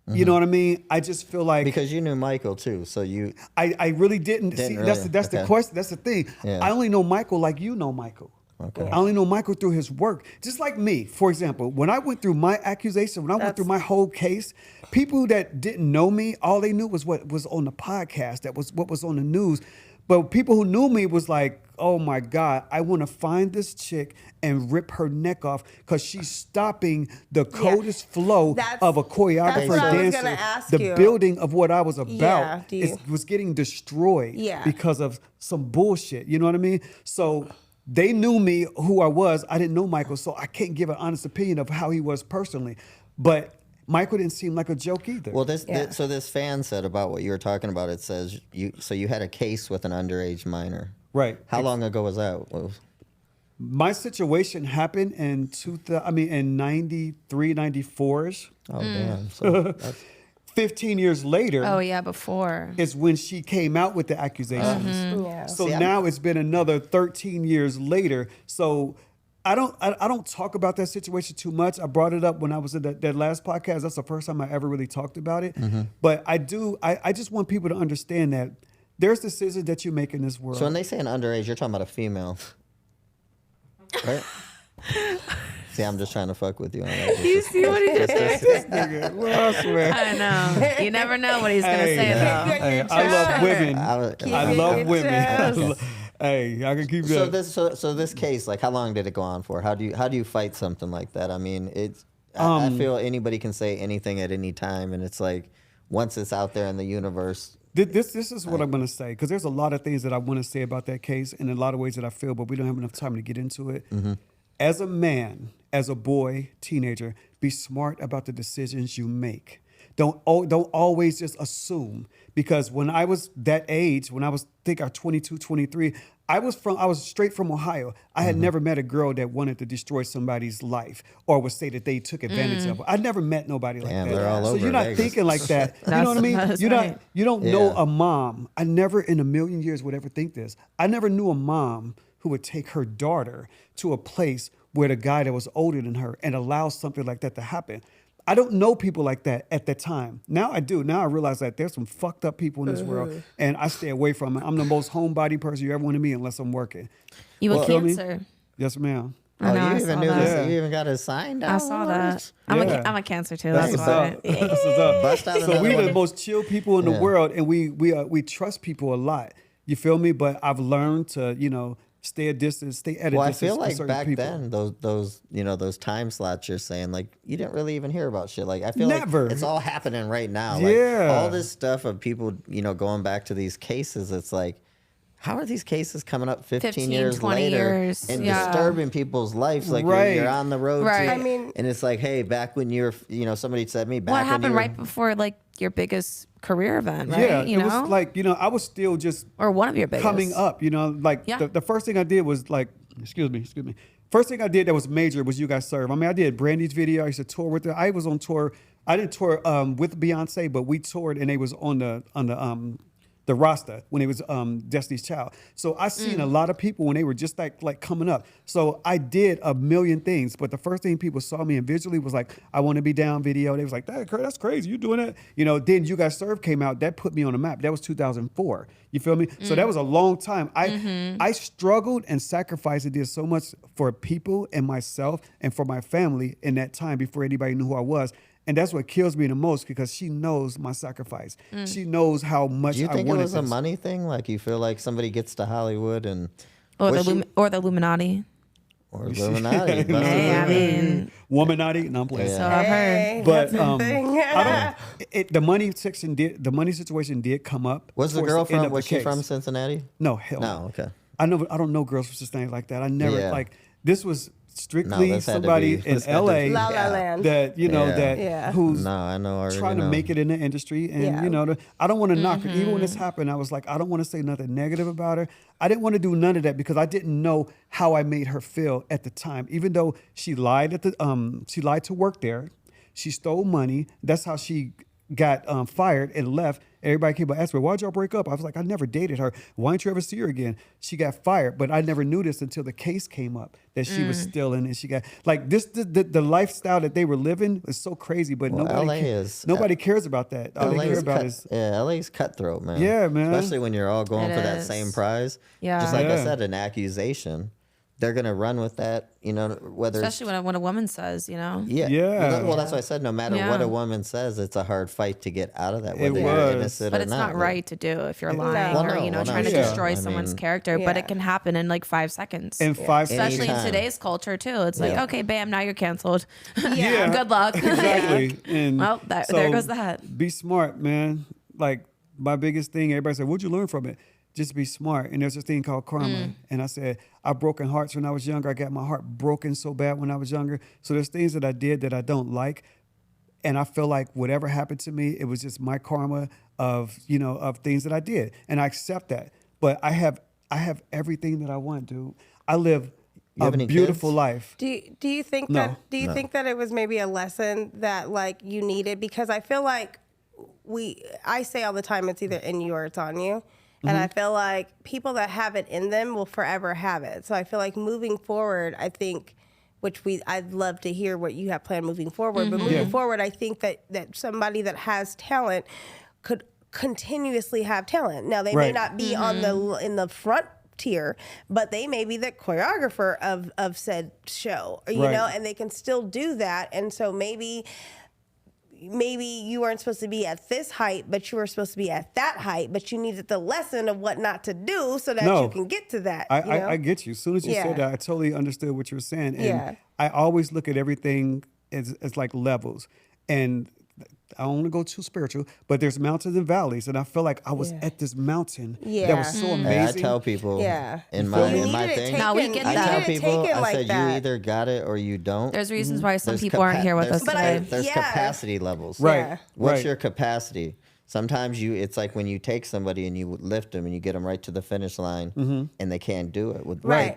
You know what I mean? I just feel like Because you knew Michael too, so you I really didn't see. Didn't That's really? that's the Okay. question. That's the thing. Yeah. I only know Michael like you know Michael. Okay. I only know Michael through his work. Just like me, for example, when I went through my accusation, when I went through my whole case, people that didn't know me, all they knew was what was on the podcast. That was what was on the news. But people who knew me was like, oh my God, I want to find this chick and rip her neck off because she's stopping the coldest flow That's- of a that's choreographer what I was dancer. gonna ask The you. building of what I was about Yeah, do you- was getting destroyed Yeah. because of some bullshit. You know what I mean? So they knew me who I was. I didn't know Michael, so I can't give an honest opinion of how he was personally. But Michael didn't seem like a joke either. Well, Yeah. so this fan said about what you were talking about. It says you had a case with an underage minor. right. How long ago was that? My situation happened in in 93, 94-ish. Oh damn! So that's, 15 years later Oh yeah, before. is when she came out with the accusations. Yeah. So See, now it's been another 13 years later. So I don't talk about that situation too much. I brought it up when I was in that last podcast. That's the first time I ever really talked about it. But I just want people to understand that there's decisions that you make in this world. so when they say an underage, you're talking about a female, right? See, I'm just trying to fuck with you on that. You see what he just said? Nigga, well, I swear. I know. You never know what he's gonna say though. Hey, I love women. I love your women. chest. Hey, I can keep So that. this case, like, how long did it go on for? How do you fight something like that? I mean, I feel anybody can say anything at any time, and it's like once it's out there in the universe. This is what I'm going to say, because there's a lot of things that I want to say about that case and a lot of ways that I feel, but we don't have enough time to get into it. As a man, as a boy, teenager, be smart about the decisions you make. Don't always just assume, because when I was that age, when I was 22, 23, I was straight from Ohio. I had never met a girl that wanted to destroy somebody's life or would say that they took advantage of her. I never met nobody like Damn, that. they're all So over you're not Vegas. thinking like that. You know what I mean? That's You're right. not. You don't know Yeah. a mom. I never in a million years would ever think this. I never knew a mom who would take her daughter to a place where the guy that was older than her and allow something like that to happen. I don't know people like that at the time. Now I do. Now I realize that there's some fucked up people in this world, and I stay away from it. I'm the most homebody person you ever want to meet unless I'm working. You a Feel me? Cancer. Yes, ma'am. I know, you I even saw knew that. this? Yeah. You even got his sign down? I saw that. I'm Yeah. a Cancer too. That's That's what's why. up. That's what's up. Bust out So another we the one. most chill people in the Yeah. world, and we trust people a lot. You feel me? But I've learned to stay a distance, stay at a Well, I distance. feel from like certain back people. then, those time slots you're saying, like, you didn't really even hear about shit. Like, I feel Never. like it's all happening right now. Yeah. Like, all this stuff of people, going back to these cases, it's like, how are these cases coming up 15 years 20 later years, and yeah. disturbing people's lives? Like, Right. you're on the road. Right. To, I mean- and it's like, hey, back when you're, somebody said to me, back Well, it when happened you were, right before like your biggest career event, right? Yeah, you it know, was like I was still just or one of your biggest coming up. Like Yeah. the first thing I did was like, excuse me. First thing I did that was major was You Guys Serve. I mean, I did Brandy's video. I used to tour with her. I was on tour. I didn't tour with Beyonce, but we toured, and they was on the roster when it was Destiny's Child. So I seen a lot of people when they were just like coming up. So I did a million things, but the first thing people saw me and visually was like, I Want to Be Down video. They was like, that's crazy. You doing that? Then You Guys Serve came out. That put me on the map. That was 2004. You feel me? So that was a long time. I struggled and sacrificed and did so much for people and myself and for my family in that time before anybody knew who I was. And that's what kills me the most, because she knows my sacrifice. She knows how much do you I think it wanted was a this. money thing? Like, you feel like somebody gets to Hollywood and or was she- or the Illuminati. or Illuminati. Busted Hey, I Illuminati. mean, Womanati? No, I'm playing. so I've heard. Hey, But that's the thing. I don't. The money situation did come up. Was the towards girl the end from? of Was the she case. from Cincinnati? No, hell No. Okay. I don't know girls from Cincinnati like that. I never Yeah. this was strictly this had to somebody be- in this had to LA be- La La Yeah. Land. that Yeah. Yeah. who's No, I know. I already trying to know. make it in the industry, and Yeah. I don't want to knock her. Even when this happened, I was like, I don't want to say nothing negative about her. I didn't want to do none of that because I didn't know how I made her feel at the time. Even though she lied she lied to work there, she stole money. That's how she got fired and left. Everybody came and asked me, why'd y'all break up? I was like, I never dated her. Why didn't you ever see her again? She got fired, but I never knew this until the case came up that she was stealing, and she got like this. The lifestyle that they were living is so crazy, but Well, LA nobody cares about that. All they care about is LA's cutthroat, man. Yeah, man. Especially when you're all going It for that is. same prize. Yeah. Just like I Yeah. said, an accusation. They're gonna run with that, whether Especially when a woman says, yeah. Yeah. Well, that's why I said no matter Yeah. what a woman says, it's a hard fight to get out of that, It whether you're was. innocent but or it's not. not right to do if you're lying Well, or no, well, trying to no, destroy I someone's mean- character. But Yeah. it can happen in like 5 seconds. in 5 Especially in Anytime. today's culture too. It's like, Yeah. okay, bam, now you're canceled. Yeah. Good luck. Exactly. And Well, there goes that. Be smart, man. Like my biggest thing, everybody said, what'd you learn from it? Just be smart. And there's this thing called karma. And I said, I've broken hearts when I was younger. I got my heart broken so bad when I was younger. So there's things that I did that I don't like. And I feel like whatever happened to me, it was just my karma of, of things that I did. And I accept that. But I have everything that I want, dude. I live You have a any beautiful kids? life. Do you think No. that think that it was maybe a lesson that like you needed? Because I feel like I say all the time, it's either in you or it's on you. And I feel like people that have it in them will forever have it. So I feel like moving forward, I think, I'd love to hear what you have planned moving forward. But moving forward, I think that somebody that has talent could continuously have talent. Now they may Right. not be on in the front tier, but they may be the choreographer of said show, you Right. know, and they can still do that. And so maybe you weren't supposed to be at this height, but you were supposed to be at that height, but you needed the lesson of what not to do so that No. you can get to that. I get you. As soon as you Yeah. said that, I totally understood what you were saying. And Yeah. I always look at everything as like levels. And I don't want to go too spiritual, but there's mountains and valleys. And I feel like I was Yeah. at this mountain that Yeah. was so Hey, I amazing. tell people Yeah. in You my needed it thing. No, we get you I that. tell needed it people, taken I like said that. you either got it or you don't. There's reasons why some There's people aren't here with us there's But today. there's yeah. capacity levels. Right. Yeah. What's right. your capacity? Sometimes it's like when you take somebody and you lift them and you get them right to the finish line and they can't do it. Right.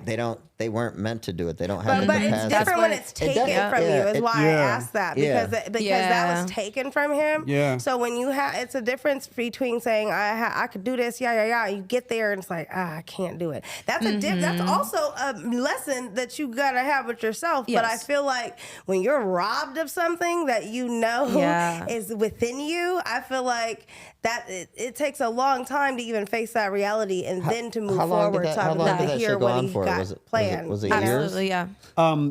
They weren't meant to do it. They don't have But the it's capacity. different when what- it's It taken does- from yeah, you. Is it- why I Yeah. asked that Yeah. because that Yeah. was taken from him. Yeah. So when you have, it's a difference between saying I could do this, yeah. You get there and it's like I can't do it. That's that's also a lesson that you gotta have with yourself. But I Yes. feel like when you're robbed of something that you know Yeah. is within you, I feel like that it takes a long time to even face that reality and then to move how long did forward. that- So I how would long love did to that hear shit go what on he for? got Was it planned. years? Absolutely, yeah.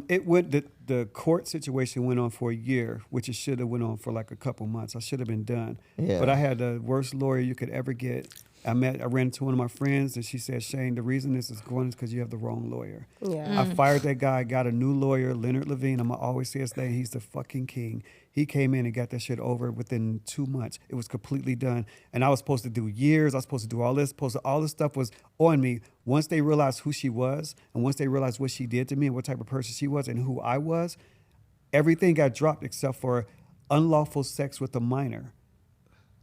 It went the court situation went on for a year, which it should have went on for like a couple months. I should have been done. Yeah. But I had the worst lawyer you could ever get. I ran into one of my friends and she said, Shane, the reason this is going is because you have the wrong lawyer. Yeah. I fired that guy, got a new lawyer, Leonard Levine. I'm gonna always say his name. He's the fucking king. He came in and got that shit over within 2 months. It was completely done. And I was supposed to do years. I was supposed to do all this. All this stuff was on me. Once they realized who she was and once they realized what she did to me and what type of person she was and who I was, everything got dropped except for unlawful sex with a minor.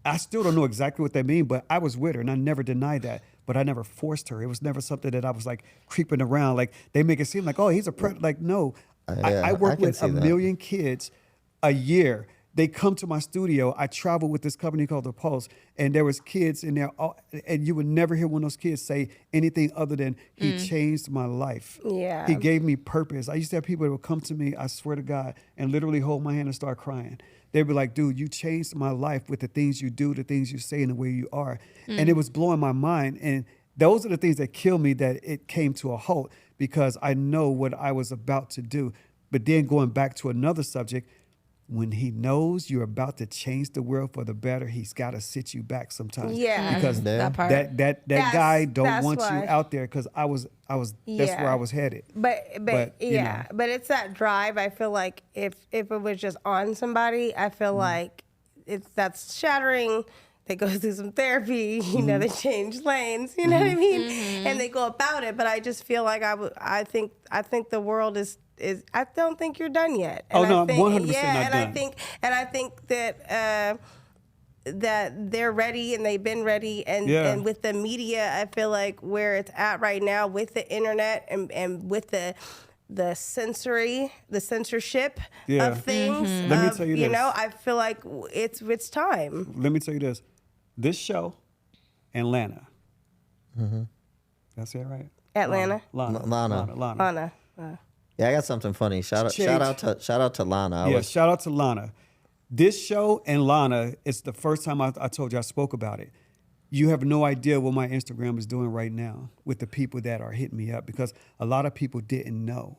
I still don't know exactly what that means, but I was with her and I never denied that. But I never forced her. It was never something that I was like creeping around. Like they make it seem like, oh, he's a predator. Like, no. Yeah, I work I can with see a that. million kids a year. They come to my studio. I travel with this company called The Pulse, and there was kids in there, and you would never hear one of those kids say anything other than, he changed my life. Yeah. He gave me purpose. I used to have people that would come to me, I swear to God, and literally hold my hand and start crying. They'd be like, dude, you changed my life with the things you do, the things you say, and the way you are. And it was blowing my mind. And those are the things that kill me, that it came to a halt because I know what I was about to do. But then going back to another subject, when he knows you're about to change the world for the better, he's got to sit you back sometimes. Yeah. Because Yeah. That part. that That's- guy don't that's want why. you out there because I was that's Yeah. where I was headed. But you yeah, know. but it's that drive. I feel like if it was just on somebody, I feel like that's shattering. They go through some therapy, you know, they change lanes, you know what I mean, and they go about it. But I just feel like I think the world is. I don't think you're done yet. Oh, And no, I I'm think, 100% yeah, not and done. I think that. That they're ready and they've been ready and with the media, I feel like where it's at right now with the internet and with the censorship Yeah. of things. Let me tell you this. know, I feel like it's time. Let me tell you this. This show, Atlanta. That's it, right? Atlanta, Lana. Lana. Anna. Yeah, I got something funny. Shout out to Lana. Shout out to Lana. This show and Lana, it's the first time I told you I spoke about it. You have no idea what my Instagram is doing right now with the people that are hitting me up because a lot of people didn't know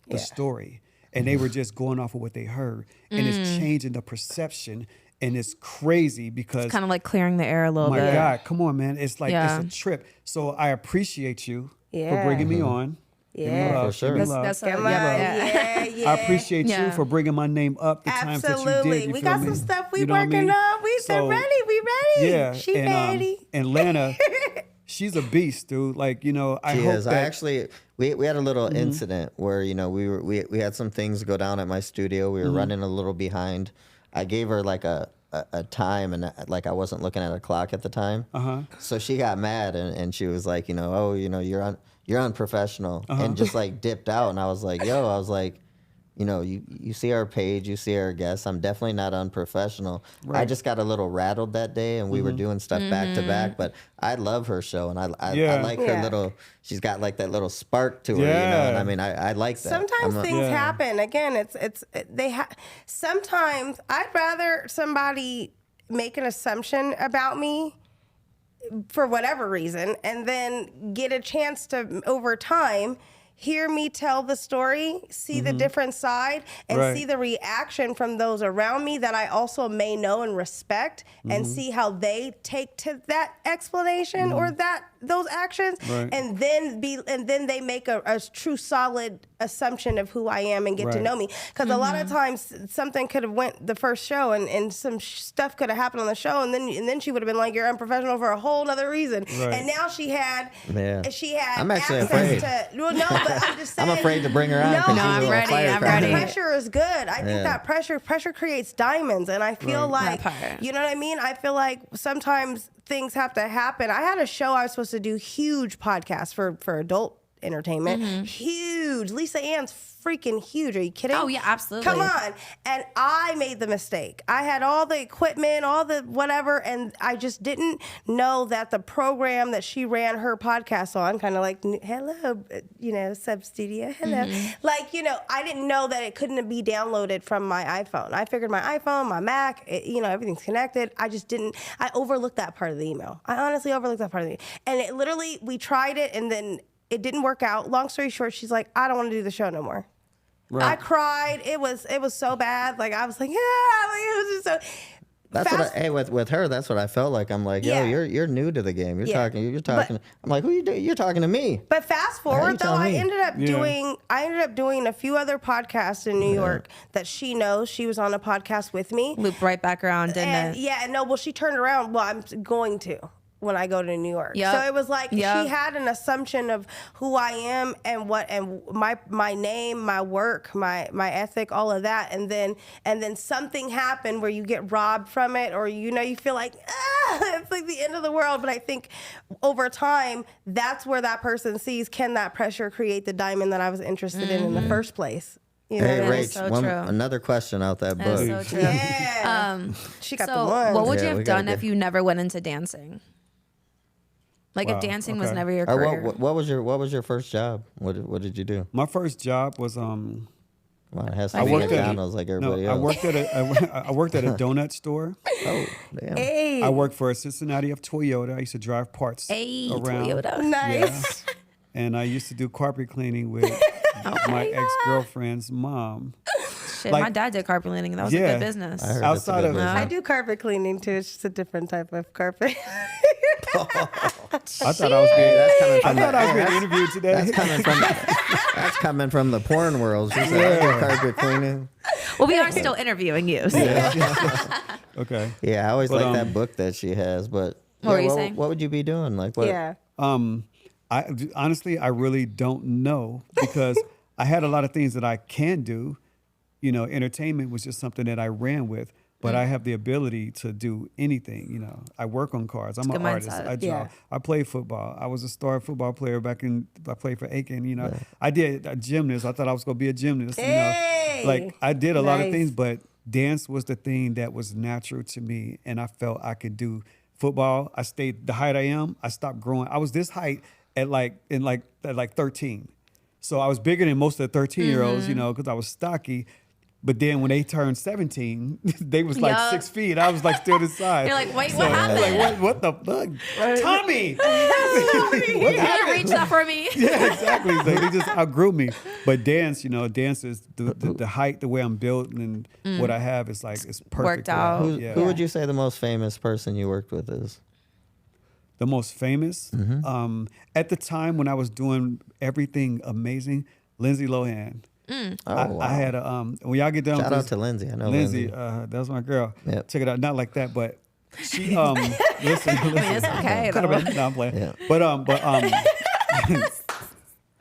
the story and they were just going off of what they heard and it's changing the perception and it's crazy because Kind of like clearing the air a little my bit. God, come on, man. It's like Yeah. it's a trip. So I appreciate you for Yeah. bringing me on. Give me Yeah. love, For sure. give me That's, love. that's a, Come on, yeah. yeah. I appreciate you Yeah. for bringing my name up the times that you Absolutely. did. You We feel got me? some stuff we You know what I working mean? on. We So, ready. We ready. Yeah, She and, ready. And Lana, she's a beast, dude. Like, you know, I She hope is. that I actually we had a little incident where we had some things go down at my studio. We were running a little behind. I gave her like a time, and like I wasn't looking at a clock at the time. So she got mad, and she was like, oh, you're unprofessional, and just like dipped out. And I was like, you see our page, you see our guests. I'm definitely not unprofessional. Right. I just got a little rattled that day, and we were doing stuff back to back. But I love her show, and I like her little. She's got like that little spark to her, And I mean, I like that. Sometimes things happen. Again, sometimes I'd rather somebody make an assumption about me for whatever reason, and then get a chance to over time hear me tell the story, see the different side, and see the reaction from those around me that I also may know and respect, and see how they take to that explanation or those actions, and then they make a true solid assumption of who I am and get to know me. Because a lot of times something could have went the first show, and some stuff could have happened on the show, and then she would have been like, you're unprofessional for a whole other reason. And now she had I'm actually access afraid. to no, but I'm just saying. I'm afraid to bring her on. No, 'cause she's I'm a ready, firecracker. I'm ready. Pressure is good. I think that pressure creates diamonds, and I feel like, That part. you know what I mean? I feel like sometimes things have to happen. I had a show I was supposed to do, huge podcast for adult entertainment, huge. Lisa Ann's freaking huge. Are you kidding? Oh, yeah, absolutely. Come on. And I made the mistake. I had all the equipment, all the whatever, and I just didn't know that the program that she ran her podcast on, kind of like, hello, Sub Studio, hello. Like, I didn't know that it couldn't be downloaded from my iPhone. I figured my iPhone, my Mac, everything's connected. I overlooked that part of the email. I honestly overlooked that part of the email. And it literally, we tried it, and then it didn't work out. Long story short, she's like, I don't want to do the show no more. Right. I cried. It was so bad. Like, I was like, yeah, like, it was just so. That's with her. That's what I felt like. I'm like, Yeah. you're new to the game. You're Yeah. talking. I'm like, who you? You're talking to me. But fast Why you forward though, telling I me? ended up doing a few other podcasts in New York that she knows. She was on a podcast with me. Looped right back around, didn't And it? she turned around. Well, I'm going to when I go to New York. Yep. So it was like Yep. she had an assumption of who I am and my name, my work, my ethic, all of that, and then something happened where you get robbed from it, or you feel like it's like the end of the world. But I think over time, that's where that person sees, can that pressure create the diamond that I was interested in the first place? You know Hey, what I mean? is Rach, so true. another question out that That is book. so true. Yeah. She got the So, one. what would you Yeah, have we gotta done if get- you never went into dancing? Like, Wow, if dancing was okay. never your Or career. what was your first job? What did you do? My first job was Well, it has to I be worked at- McDonald's like everybody I else. worked at a donut store. Oh, damn. Hey, I worked for Cincinnati of Toyota. I used to drive parts Hey, around. Toyota. nice. And I used to do carpet cleaning with my ex-girlfriend's mom. Shit, Like- my dad did carpet cleaning. That was a Yeah. good business. I heard Outside it's a of- good business. I do carpet cleaning too. It's just a different type of carpet. I thought I was being interviewed today. That's coming from the porn world. She said, "I do carpet cleaning." Well, we are still interviewing you. So. Okay. Yeah, I always But, like that book that she has. But What were you saying? What would you be doing? Like what? Yeah. Honestly, I really don't know because I had a lot of things that I can do. Entertainment was just something that I ran with, but I have the ability to do anything. I work on cars. I'm It's a an good artist. mindset. I draw. Yeah. I play football. I was a star football player I played for Aiken. I did a gymnast. I thought I was going to be a gymnast. Hey! Like I did a lot of Nice. things, but dance was the thing that was natural to me, and I felt I could do football. I stayed the height I am. I stopped growing. I was this height at 13. So I was bigger than most of the 13-year-olds, because I was stocky. But then when they turned 17, they was like Yup. 6 feet. I was like still this size. You're like, wait, So what I was happened? like, what the fuck? Tommy! You can't reach that for me. Yeah, exactly. So they just outgrew me. But dance, dance is the height, the way I'm built, and what I have is like it's perfect. Worked out. Who would you say the most famous person you worked with is? The most famous at the time when I was doing everything amazing, Lindsay Lohan. Oh, I had a when y'all get done. Shout with out this- to Lindsay. I know Lindsay. Lindsay. That was my girl. Yep. Check it out. Not like that, but she listen. I mean, it's okay. Could have though. been. No, I'm playing. Yeah. But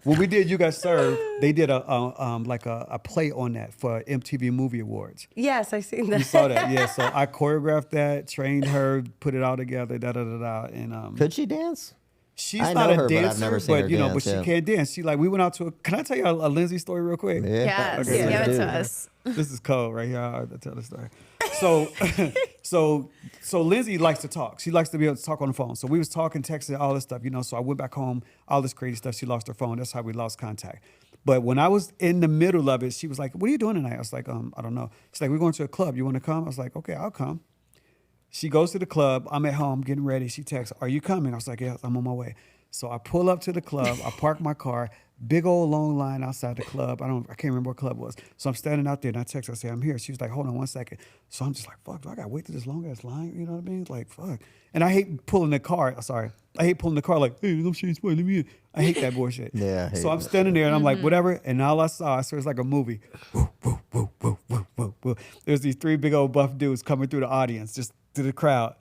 when we did You Got Served, they did a play on that for MTV Movie Awards. Yes, I seen that. You saw that, yeah. So I choreographed that, trained her, put it all together, and Could she dance? she's I not know a her, but I've dancer, never seen her you know, dance, but yeah. she can't dance. She like we went out to a. Can I tell you a Lindsay story real quick? Yeah. Yes, Okay, give let's it do to it. us. This is cold right here. I'll tell the story. So, so Lindsay likes to talk. She likes to be able to talk on the phone. So we was talking, texting, all this stuff, you know. So I went back home, all this crazy stuff. She lost her phone. That's how we lost contact. But when I was in the middle of it, she was like, "What are you doing tonight?" I was like, "I don't know." She's like, "We're going to a club. You want to come?" I was like, "Okay, I'll come." She goes to the club. I'm at home getting ready. She texts, "Are you coming?" I was like, "Yes, I'm on my way." So I pull up to the club. I park my car. Big old long line outside the club. I can't remember what club it was. So I'm standing out there and I text her, I say, "I'm here." She was like, "Hold on 1 second." So I'm just like, fuck, do I gotta wait to this long ass line? You know what I mean? Like, fuck. And I hate pulling the car. Sorry. I hate pulling the car like, "Hey, I'm Shane Spoil, let me in." I hate that bullshit. Yeah, I hate so I'm that. standing there and I'm like, whatever. And all I saw it's like a movie. Woo, woo, woo, woo, woo, woo, woo. There's these 3 big old buff dudes coming through the audience, just to the crowd.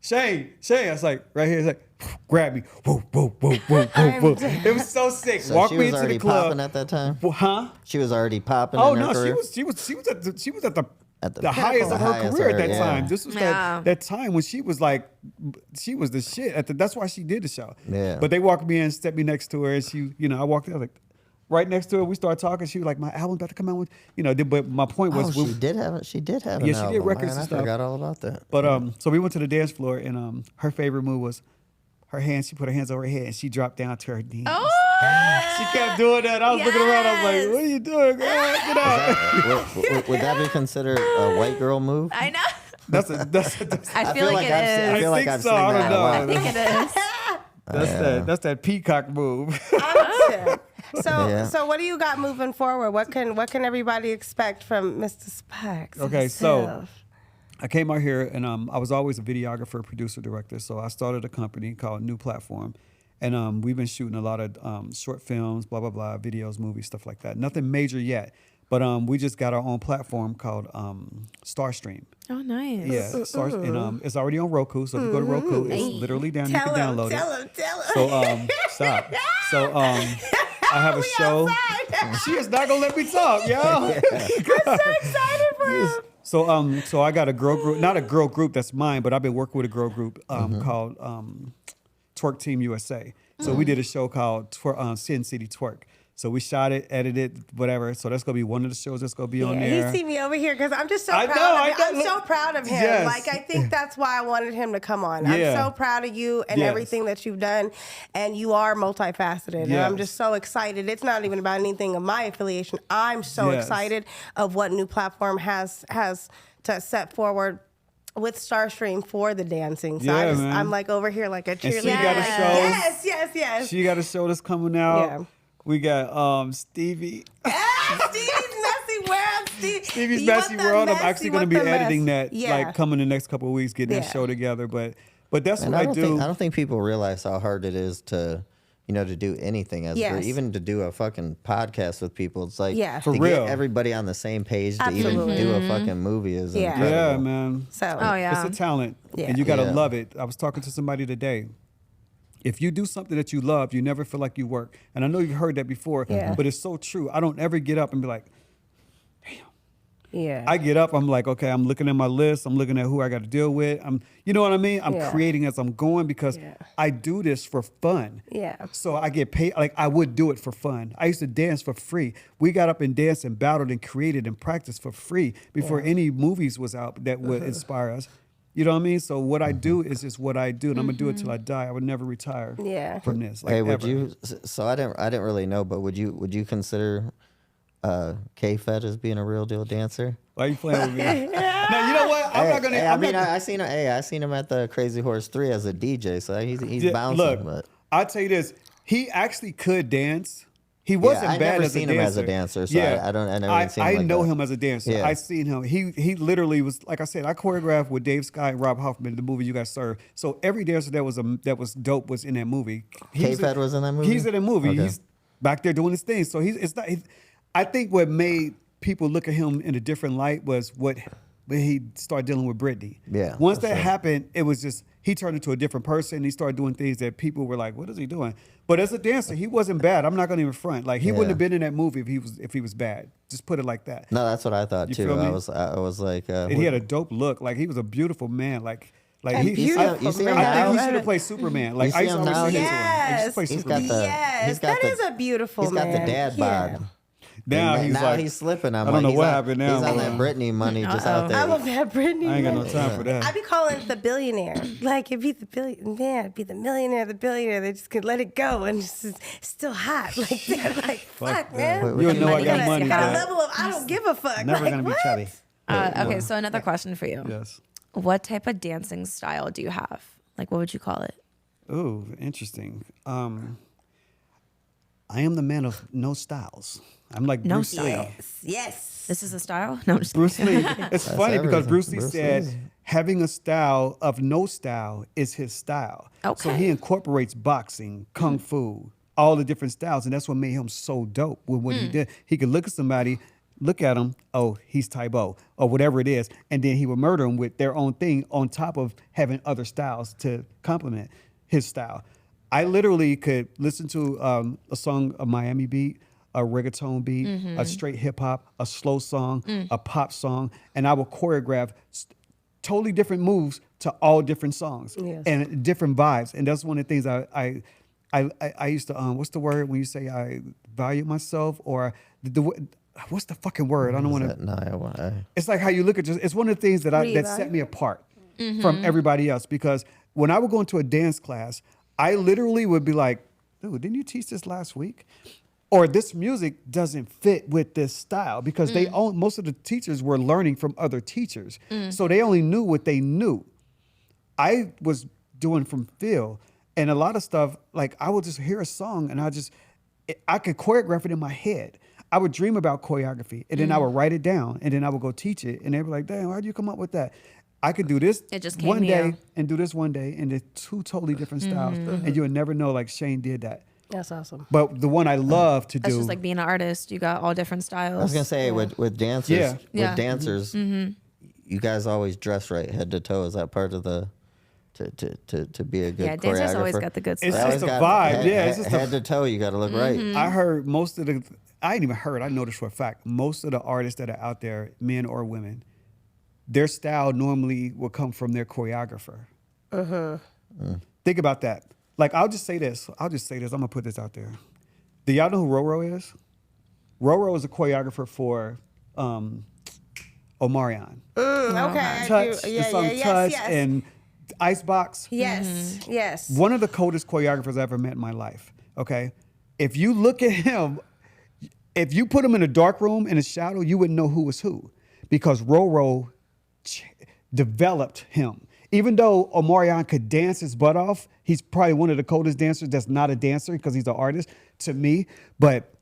Shane, I was like, right here, it's like, grab me. Whoa, whoa, whoa, whoa, whoa, whoa. It was so sick. So Walk she me was into already the club. popping at that time. Well, huh? She was already popping. Oh in her no, career? she was at the the highest of her highest career at of her, that yeah. time. This was Yeah. that time when she was like, she was the shit. That's why she did the show. Yeah. But they walked me in, stepped me next to her, and she, you know, I walked in, I was like, right next to her, we started talking. She was like, "My album's about to come out with," you know. But my point was, Oh, she did have an Yeah, she did album. records Man, and I stuff. forgot all about that. But so we went to the dance floor, and her favorite move was her hands. She put her hands over her head, and she dropped down to her knees. Oh, She kept doing that. I was looking around. I was like, Yes. "What are you doing, girl? Get out!" would that be considered a white girl move? I know. That's I feel like it I've seen, I is. feel like think I've so. seen I that don't a know. lot. I think it is. that's that peacock move. So what do you got moving forward? What can everybody expect from Mr. Sparks? Okay, so himself? I came out here and I was always a videographer, producer, director. So I started a company called New Platform. And we've been shooting a lot of short films, blah, blah, blah, videos, movies, stuff like that. Nothing major yet. But we just got our own platform called Starstream. Oh, nice. Yeah, and it's already on Roku. So if you go to Roku, it's literally down. You Tell can him, download tell it. him, tell him. So stop. So I have a show. outside. She is not gonna let me talk, yo. I'm so excited for him. So I got a girl group, not a girl group that's mine, but I've been working with a girl group called Twerk Team USA. So we did a show called Sin City Twerk. So we shot it, edited, whatever. So that's gonna be one of the shows that's gonna be on there. He see me over here because I'm just so I proud know, of him. I I'm know. so proud of him. Yes. Like, I think that's why I wanted him to come on. Yeah. I'm so proud of you and Yes. everything that you've done. And you are multifaceted. And I'm Yes. just so excited. It's not even about anything of my affiliation. I'm so Yes. excited of what New Platform has to set forward with Starstream for the dancing. So Yeah, man. I'm like over here like a cheerleader. she got a show. Yes. She got a show that's coming out. Yeah. We got Stevie. Stevie's Messy World. Stevie's You Messy want the World. I'm mess, actually you going to want be the editing mess. that, Yeah. like coming the next couple of weeks, getting Yeah. that show together. But that's And what I I don't do. think I don't think people realize how hard it is to, to do anything as Yes. even to do a fucking podcast with people. It's like Yeah. For to real. get everybody on the same page to Absolutely. even do a fucking movie is Yeah. incredible. Yeah, man. So Oh, yeah. It's a talent, Yeah. and you gotta Yeah. love it. I was talking to somebody today. If you do something that you love, you never feel like you work. And I know you've heard that before, Yeah. but it's so true. I don't ever get up and be like, yeah. I get up, I'm like, okay, I'm looking at my list, I'm looking at who I got to deal with. You know what I mean? I'm Yeah. creating as I'm going because Yeah. I do this for fun. Yeah. So I get paid, like I would do it for fun. I used to dance for free. We got up and danced and battled and created and practiced for free before any movies was out that would inspire us. You know what I mean? So what I do is just what I do, and I'm gonna do it till I die. I would never retire Yeah. from this. Like, Hey, would ever. you? So I didn't really know, but would you consider K-Fed as being a real deal dancer? Why are you playing with me? Now you know what? I'm not gonna. Hey, I'm not gonna- I seen him at the Crazy Horse 3 as a DJ, so he's Yeah, bouncing. Look, but I'll tell you this. He actually could dance. He wasn't I bad never as a seen dancer. him as a dancer, so I never seen him I like know that. him as a dancer. Yeah. I seen him. He literally was, like I said, I choreographed with Dave Scott and Rob Hoffman in the movie You Got Served. So every dancer that was dope was in that movie. K-Fed was in that movie? He's in that movie. Okay. He's back there doing his thing. So it's not. I think what made people look at him in a different light was what but he started dealing with Britney. Yeah, Once that's that right. happened, it was just he turned into a different person. He started doing things that people were like, "What is he doing?" But as a dancer, he wasn't bad. I'm not going to even front. Like he wouldn't Yeah. have been in that movie if he was bad. Just put it like that. No, that's what I thought You too. feel me? I was like, And he had a dope look. Like he was a beautiful man. Like he, beautiful you see him man. I think he now? should have played Superman. Like see I used to him always now? say that to him. Like, Yes. just play He's Superman. got the Yes, he's got that is the, a beautiful he's got the man. dad Yeah. bod. Now And he's now like, he's slipping. I'm I don't like, know he's what on- happened now. He's on that man. Britney money just out there. I love that Britney. I ain't got no money. time for that. I be calling it the billionaire. Like it'd be the man, it'd be the millionaire, the billionaire. They just could let it go and just it's still hot like that. Like fuck, man. Wait, You don't know I got Money, money. Got a Dad. level of I don't give a fuck. Never like, gonna be what? chubby. Okay, so another question for you. Yes. What type of dancing style do you have? Like, what would you call it? Ooh, interesting. I am the man of no styles. I'm like No Bruce Lee. style. Yes. This is a style? No, I'm just Bruce kidding. Lee. It's funny because everything. Bruce Lee Bruce said Lee. having a style of no style is his style. So Okay. he incorporates boxing, kung fu, all the different styles, and that's what made him so dope with what he did. He could look at somebody, look at him, oh, he's Taibo, or whatever it is, and then he would murder them with their own thing on top of having other styles to complement his style. I literally could listen to a song, a Miami beat, a reggaeton beat, a straight hip hop, a slow song, a pop song, and I will choreograph totally different moves to all different songs Yes. and different vibes. And that's one of the things I used to what's the word when you say I value myself or what's the fucking word? I don't want to. No, I, It's like how you look at just. It's one of the things that that set me apart from everybody else because when I would go into a dance class, I literally would be like, "Dude, didn't you teach this last week?" Or this music doesn't fit with this style because most of the teachers were learning from other teachers, so they only knew what they knew. I was doing from feel, and a lot of stuff like I would just hear a song and I could choreograph it in my head. I would dream about choreography and then I would write it down and then I would go teach it and they'd be like, "Damn, how'd you come up with that?" I could do this It just came one to day you. and do this one day, and they're two totally different styles, and you would never know like Shane did that. That's awesome. But the one I love to That's do, just like being an artist. You got all different styles. I was gonna say with dancers, Yeah. Yeah. with dancers, you guys always dress right, head to toe. Is that part of the to be a good Yeah, choreographer? dancers always got the good It's stuff. just Always a got vibe. Head, Yeah, it's just a- head to toe. You got to look right. I heard most of the, I ain't even heard, I noticed for a fact, most of the artists that are out there, men or women, their style normally will come from their choreographer. Think about that. Like, I'll just say this. I'm going to put this out there. Do y'all know who Roro is? Roro is a choreographer for Omarion. Okay. I Touch, do. the song Touch and Icebox. Yes. Yes. One of the coldest choreographers I ever met in my life. Okay, if you look at him, if you put him in a dark room in a shadow, you wouldn't know who was who, because Roro developed him. Even though Omarion could dance his butt off, he's probably one of the coldest dancers that's not a dancer because he's an artist to me. But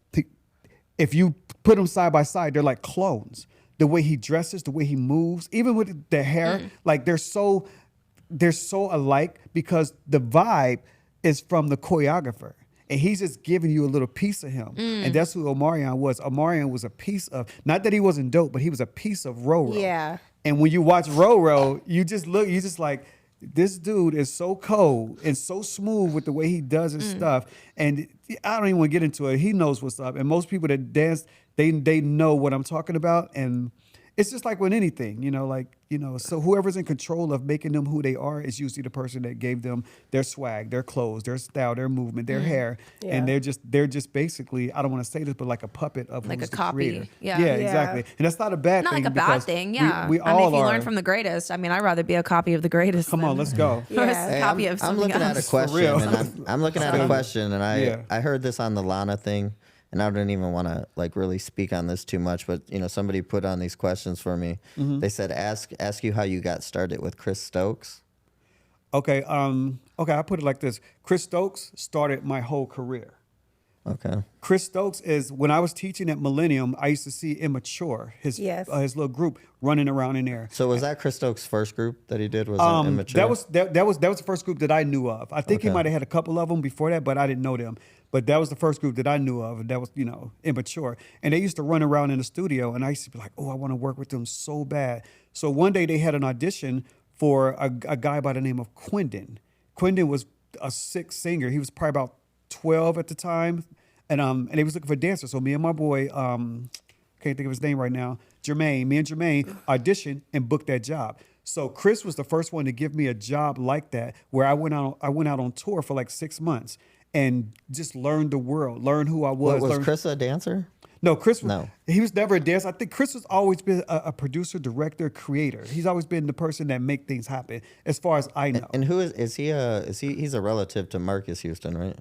if you put them side by side, they're like clones. The way he dresses, the way he moves, even with the hair, like they're so alike because the vibe is from the choreographer. And he's just giving you a little piece of him. And that's who Omarion was. Omarion was a piece of, not that he wasn't dope, but he was a piece of Roro. Yeah. And when you watch Roro, you just like, this dude is so cold and so smooth with the way he does his stuff. And I don't even want to get into it. He knows what's up. And most people that dance, they know what I'm talking about. And it's just like with anything, so whoever's in control of making them who they are is usually the person that gave them their swag, their clothes, their style, their movement, their hair. Yeah. And they're just basically, I don't want to say this, but like a puppet of Like who's a the copy. creator. Yeah. Yeah, Yeah. exactly. And that's not a bad Not thing. like a bad because thing, yeah. We I mean, all if you are. learn from the greatest, I mean, I'd rather be a copy of the greatest. Come on, let's go. Or a Yeah. copy Hey, of I'm something looking at a else. question, real. and I'm looking at a question, and Yeah. I heard this on the Lana thing, and I didn't even want to like really speak on this too much, but somebody put on these questions for me. They said ask you how you got started with Chris Stokes. Okay, I put it like this. Chris Stokes started my whole career. Okay. Chris Stokes is, when I was teaching at Millennium, I used to see Immature, his Yes. his little group running around in there. So was that Chris Stokes' first group that he did? Was it Immature? That was the first group that I knew of. I think he Okay. might have had a couple of them before that, but I didn't know them. But that was the first group that I knew of, and that was, Immature. And they used to run around in the studio, and I used to be like, oh, I want to work with them so bad. So one day they had an audition for a guy by the name of Quindon. Quindon was a sick singer. He was probably about 12 at the time, and they was looking for dancers. So me and my boy, can't think of his name right now, Jermaine. Me and Jermaine auditioned and booked that job. So Chris was the first one to give me a job like that, where I went out on tour for like 6 months and just learned the world, learned who I was. Was learned- Chris a dancer? No, Chris. No. He was never a dancer. I think Chris has always been a producer, director, creator. He's always been the person that make things happen, as far as I know. And who is he? He's a relative to Marcus Houston, right?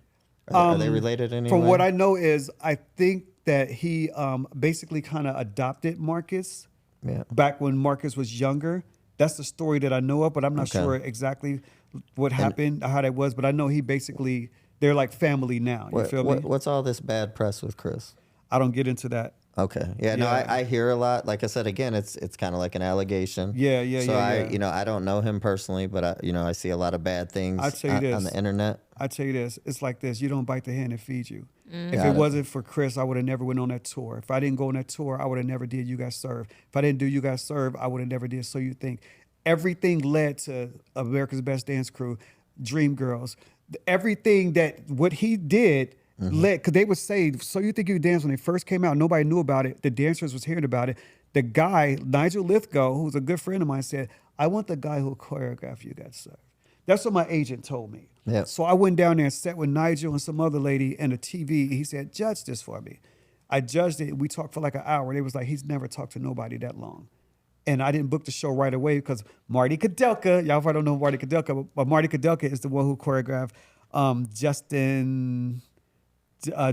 Are they related in any From way? what I know is, I think that he basically kind of adopted Marcus Yeah. back when Marcus was younger. That's the story that I know of, but I'm not Okay. sure exactly what happened, how that was. But I know they're like family now. You feel me? What's all this bad press with Chris? I don't get into that. Okay. Yeah. No, Yeah. I hear a lot. Like I said, again, it's kind of like an allegation. Yeah, So yeah. I don't know him personally, but I see a lot of bad things I'll tell you on this. the internet. I tell you this, it's like this. You don't bite the hand that feeds you. If Got it it. wasn't for Chris, I would have never went on that tour. If I didn't go on that tour, I would have never did You Guys Serve. If I didn't do You Guys Serve, I would have never did So You Think. Everything led to America's Best Dance Crew, Dreamgirls. Everything that what he did led, because they would say, So You Think You Can Dance, when they first came out, nobody knew about it. The dancers was hearing about it. The guy, Nigel Lithgow, who's a good friend of mine, said, I want the guy who choreographed You Guys Serve. That's what my agent told me. Yeah. So I went down there and sat with Nigel and some other lady and a TV. He said, judge this for me. I judged it. We talked for like an hour. And it was like, he's never talked to nobody that long. And I didn't book the show right away because Marty Kudelka, y'all probably don't know Marty Kudelka, but Marty Kudelka is the one who choreographed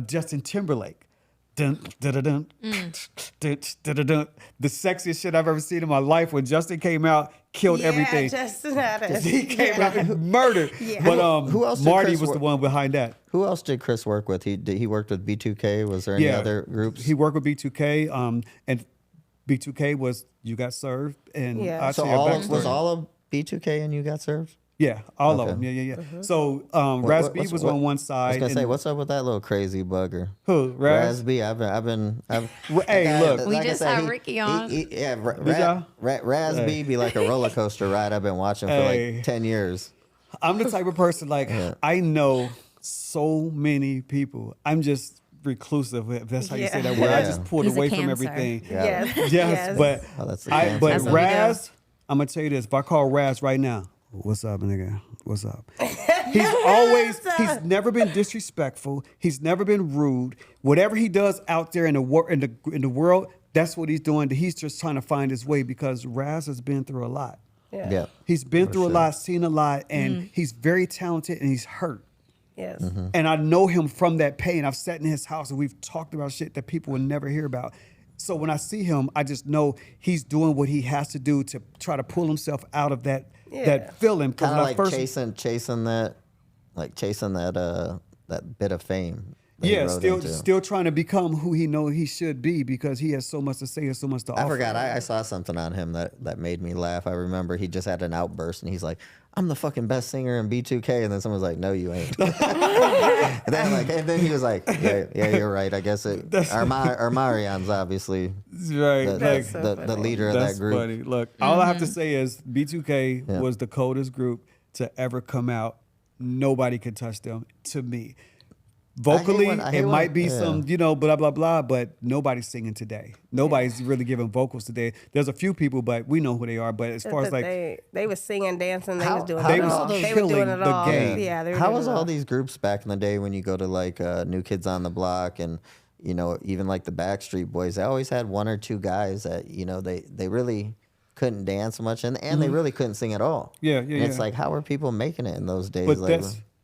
Justin Timberlake. Dun, dun, dun, dun, dun, dun, dun, dun. The sexiest shit I've ever seen in my life. When Justin came out, killed everything. Justin had it. He came out and murdered. Yeah. But Who else did Marty Chris was the work- one behind that. Who else did Chris work with? He worked with B2K. Was there any other groups? He worked with B2K, and B2K was You Got Served, and Yeah. I'll so tell you a all backstory. was all of B2K and You Got Served? Yeah, all of Okay. them. Yeah. So Raz B was on one I side. was gonna and- say, what's up with that little crazy bugger? Who, Raz? Raz B. I've Hey, guy- look. We like I just said, had Ricky on. Yeah, y'all? Raz B Hey. be like a roller coaster ride I've been watching for Hey. like 10 years. I'm the type of person, like, I know so many people. I'm just reclusive, if that's how you say that word. I Yeah. just pulled He's a away from Cancer. everything. Yeah. Yes. But Oh, that's the I cancer. but That's what we Raz, I'm gonna tell you this. If I call Raz right now, what's up, nigga? What's up? He's never been disrespectful. He's never been rude. Whatever he does out there in the world, that's what he's doing. He's just trying to find his way because Raz has been through a lot. Yeah. He's been For through a sure. lot, seen a lot, and he's very talented and he's hurt. Yes. Mm-hmm. And I know him from that pain. I've sat in his house and we've talked about shit that people would never hear about. So when I see him, I just know he's doing what he has to do to try to pull himself out of that feeling. Because Kind of when I like first chasing that bit of fame. that he yeah, rode into. still trying to become who he know he should be because he has so much to say and so much to offer. I forgot. I saw something on him that made me laugh. I remember he just had an outburst and he's like, "I'm the fucking best singer in B2K," and then someone's like, "No, you ain't." and then he was like, "Yeah, you're right. I guess Marion's obviously right. the, like, the leader of that's that group." funny. Look, all I have to say is B2K Yeah. was the coldest group to ever come out. Nobody could touch them to me. Vocally, I hate it when- might be yeah. some, blah, blah, blah, but nobody's singing today. Nobody's really giving vocals today. There's a few people, but we know who they are. But as far as like, they was singing, dancing, they How- was doing how it was all. all those They were doing killing it the all. game? Yeah, they were How doing was it all all. these groups back in the day when you go to like New Kids on the Block and even like the Backstreet Boys? They always had one or two guys that they really couldn't dance much and they really couldn't sing at all. Mm-hmm. Yeah, And it's yeah. like, how were people making it in those days? but Like,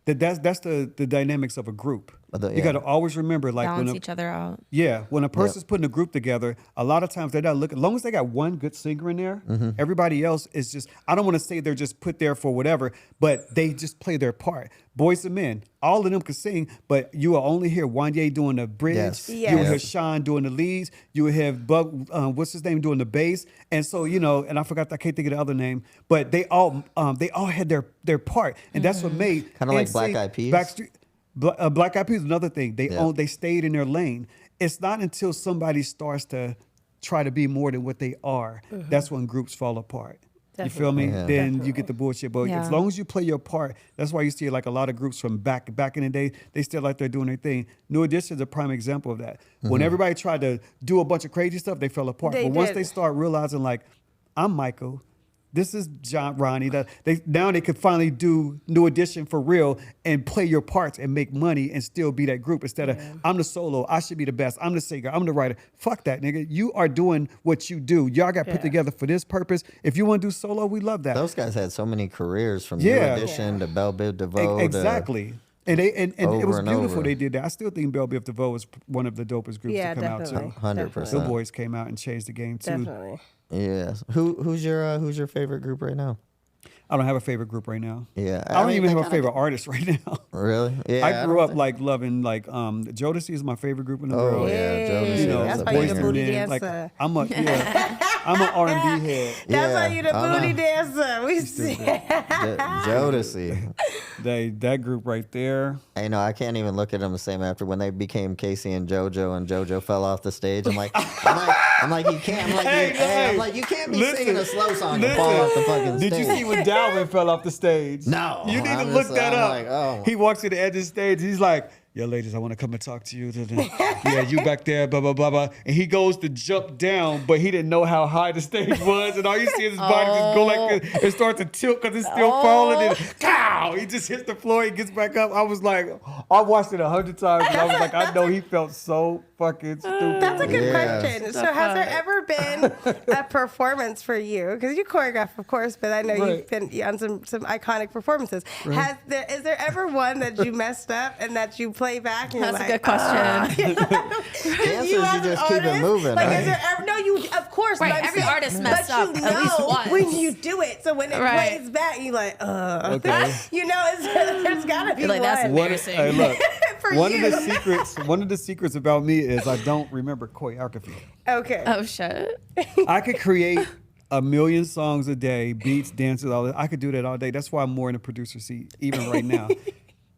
that's the dynamics of a group. You got to always remember, like balance each other out. Yeah, when a person's putting a group together, a lot of times they're not looking. As long as they got one good singer in there, everybody else is just. I don't want to say they're just put there for whatever, but they just play their part. Boys and Men, all of them can sing, but you will only hear Wanye doing the bridge. Yes. Yes. You will hear Sean doing the leads. You will have Bug, what's his name, doing the bass. And so and I forgot, I can't think of the other name, but they all had their part, and that's what made Kind of like Black NSYNC, Eyed Peas. Black Eyed Peas is another thing. Yeah. They stayed in their lane. It's not until somebody starts to try to be more than what they are, that's when groups fall apart. You feel me? Yeah. Then you get the bullshit. But Yeah. as long as you play your part, that's why you see like a lot of groups from back in the day, they still like they're doing their thing. New Edition is a prime example of that. When everybody tried to do a bunch of crazy stuff, they fell apart. They But once did. they start realizing like, I'm Michael, this is Ronnie. That they could finally do New Edition for real and play your parts and make money and still be that group instead of I'm the solo. I should be the best. I'm the singer. I'm the writer. Fuck that, nigga. You are doing what you do. Y'all got put together for this purpose. If you want to do solo, we love that. Those guys had so many careers from Yeah. New Edition to Belle Biv DeVoe. Exactly. And it over was and beautiful over. they did that. I still think Belle Biv DeVoe was one of the dopest groups Yeah, to come out definitely. too. 100%. The Boys came out and changed the game too. Definitely. Yeah. Who's your favorite group right now? I don't have a favorite group right now. Yeah. I don't mean, even they have a kinda- favorite artist right now. Really? Yeah. I grew don't up think- like loving like Jodeci is my favorite group in the Oh world. yeah, Jodeci. You know, That's a why you're banger. the booty Men, like, dancer. I'm an R&B head. That's Yeah, why you the I know. booty dancer. We see. Jodeci. That group right there. I know I can't even look at them the same after when they became Casey and JoJo fell off the stage. I'm like, you can't. I'm like, you can't be singing a slow song and fall off the fucking stage. Did you see when Dalvin fell off the stage? No. You need to I'm look just- that I'm up. like, oh. He walks to the edge of the stage. He's like, "Yo, ladies, I want to come and talk to you." Yeah, you back there, blah, blah, blah, blah. And he goes to jump down, but he didn't know how high the stage was. And all you see is his body just go like this and start to tilt because it's still falling. And pow! He just hits the floor. He gets back up. I was like, I watched it 100 times. And I was like, I know he felt so fucking stupid. That's a good Yeah. question. So, has there ever been a performance for you? Because you choreograph, of course, but I know you've Right. been on some iconic performances. Is there ever one that you messed up and that you play back? And That's a you're good question. The answer is you as an just keep it artist, moving. Like, right? is there ever? No, you. Of course, Right, but I'm every saying- artist messed but up you at least know once. when you do it. So when it Right. plays back, you like, Okay. you know, there's gotta be You're like, that's one. embarrassing. Hey, look, For one you. of the secrets about me is I don't remember choreography. Okay. Oh shit. I could create a million songs a day, beats, dances, all that. I could do that all day. That's why I'm more in the producer seat, even right now,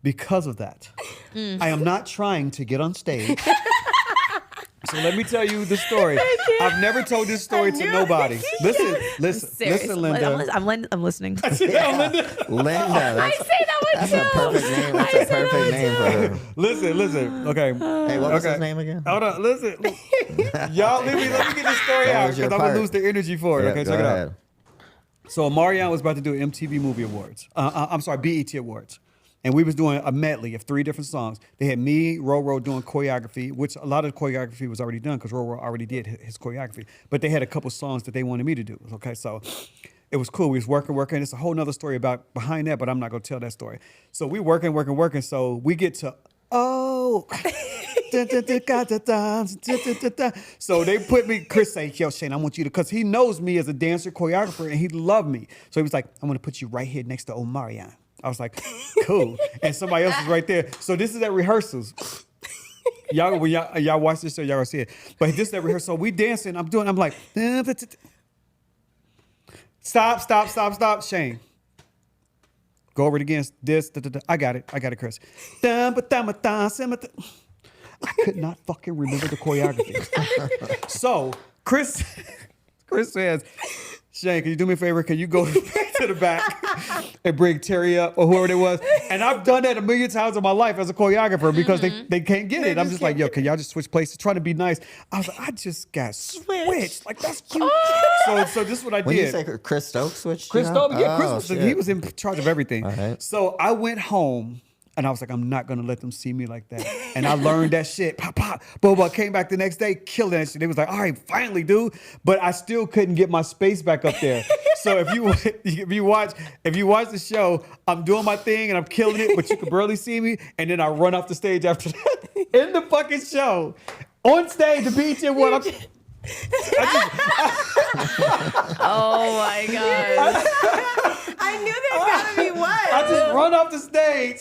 because of that. I am not trying to get on stage. So let me tell you the story. I've never told this story to knew nobody. it. Listen, Linda. I'm listening. Linda. I say that one That's too. a perfect name. That's a perfect name for her. Listen. Okay. Hey, what was Okay. his name again? Hold on, listen. Y'all, let me get this story That out was because your I'm going part. to lose the energy for it. Yeah, Okay, go check it ahead. out. So Marianne was about to do MTV Movie Awards. I'm sorry, BET Awards. And we was doing a medley of 3 different songs. They had me, Roro doing choreography, which a lot of the choreography was already done because Roro already did his choreography. But they had a couple songs that they wanted me to do. Okay, so it was cool. We was working. It's a whole nother story about behind that, but I'm not going to tell that story. So we working. So we get to, so they put me, Chris say, yo, Shane, I want you to, because he knows me as a dancer, choreographer, and he loved me. So he was like, I'm going to put you right here next to Omarion. I was like, cool. And somebody else is right there. So this is at rehearsals. When y'all watch this show, y'all gonna see it. But this is at rehearsal. We dancing. I'm like, stop, Shane. Go over it again. This, I got it, Chris. I could not fucking remember the choreography. So Chris says, Shane, can you do me a favor? Can you go to the back and bring Terry up or whoever it was? And I've done that a million times in my life as a choreographer because they can't get it. I'm just like, yo, can y'all just switch places? Trying to be nice. I was like, I just got switched. Like, that's cute. So this is what I When did. you say Chris Stokes switched, Chris you Stokes, know? yeah, Chris Oh, was, shit. he was in charge of everything. All right. So I went home and I was like, I'm not gonna let them see me like that. And I learned that shit. Pop, pop, boba. Came back the next day, killed that shit. They was like, all right, finally, dude. But I still couldn't get my space back up there. So if you watch the show, I'm doing my thing and I'm killing it, but you can barely see me, and then I run off the stage after that in the fucking show, on stage, the BET Award. Oh my god. I knew there's gotta be one. I just run off the stage.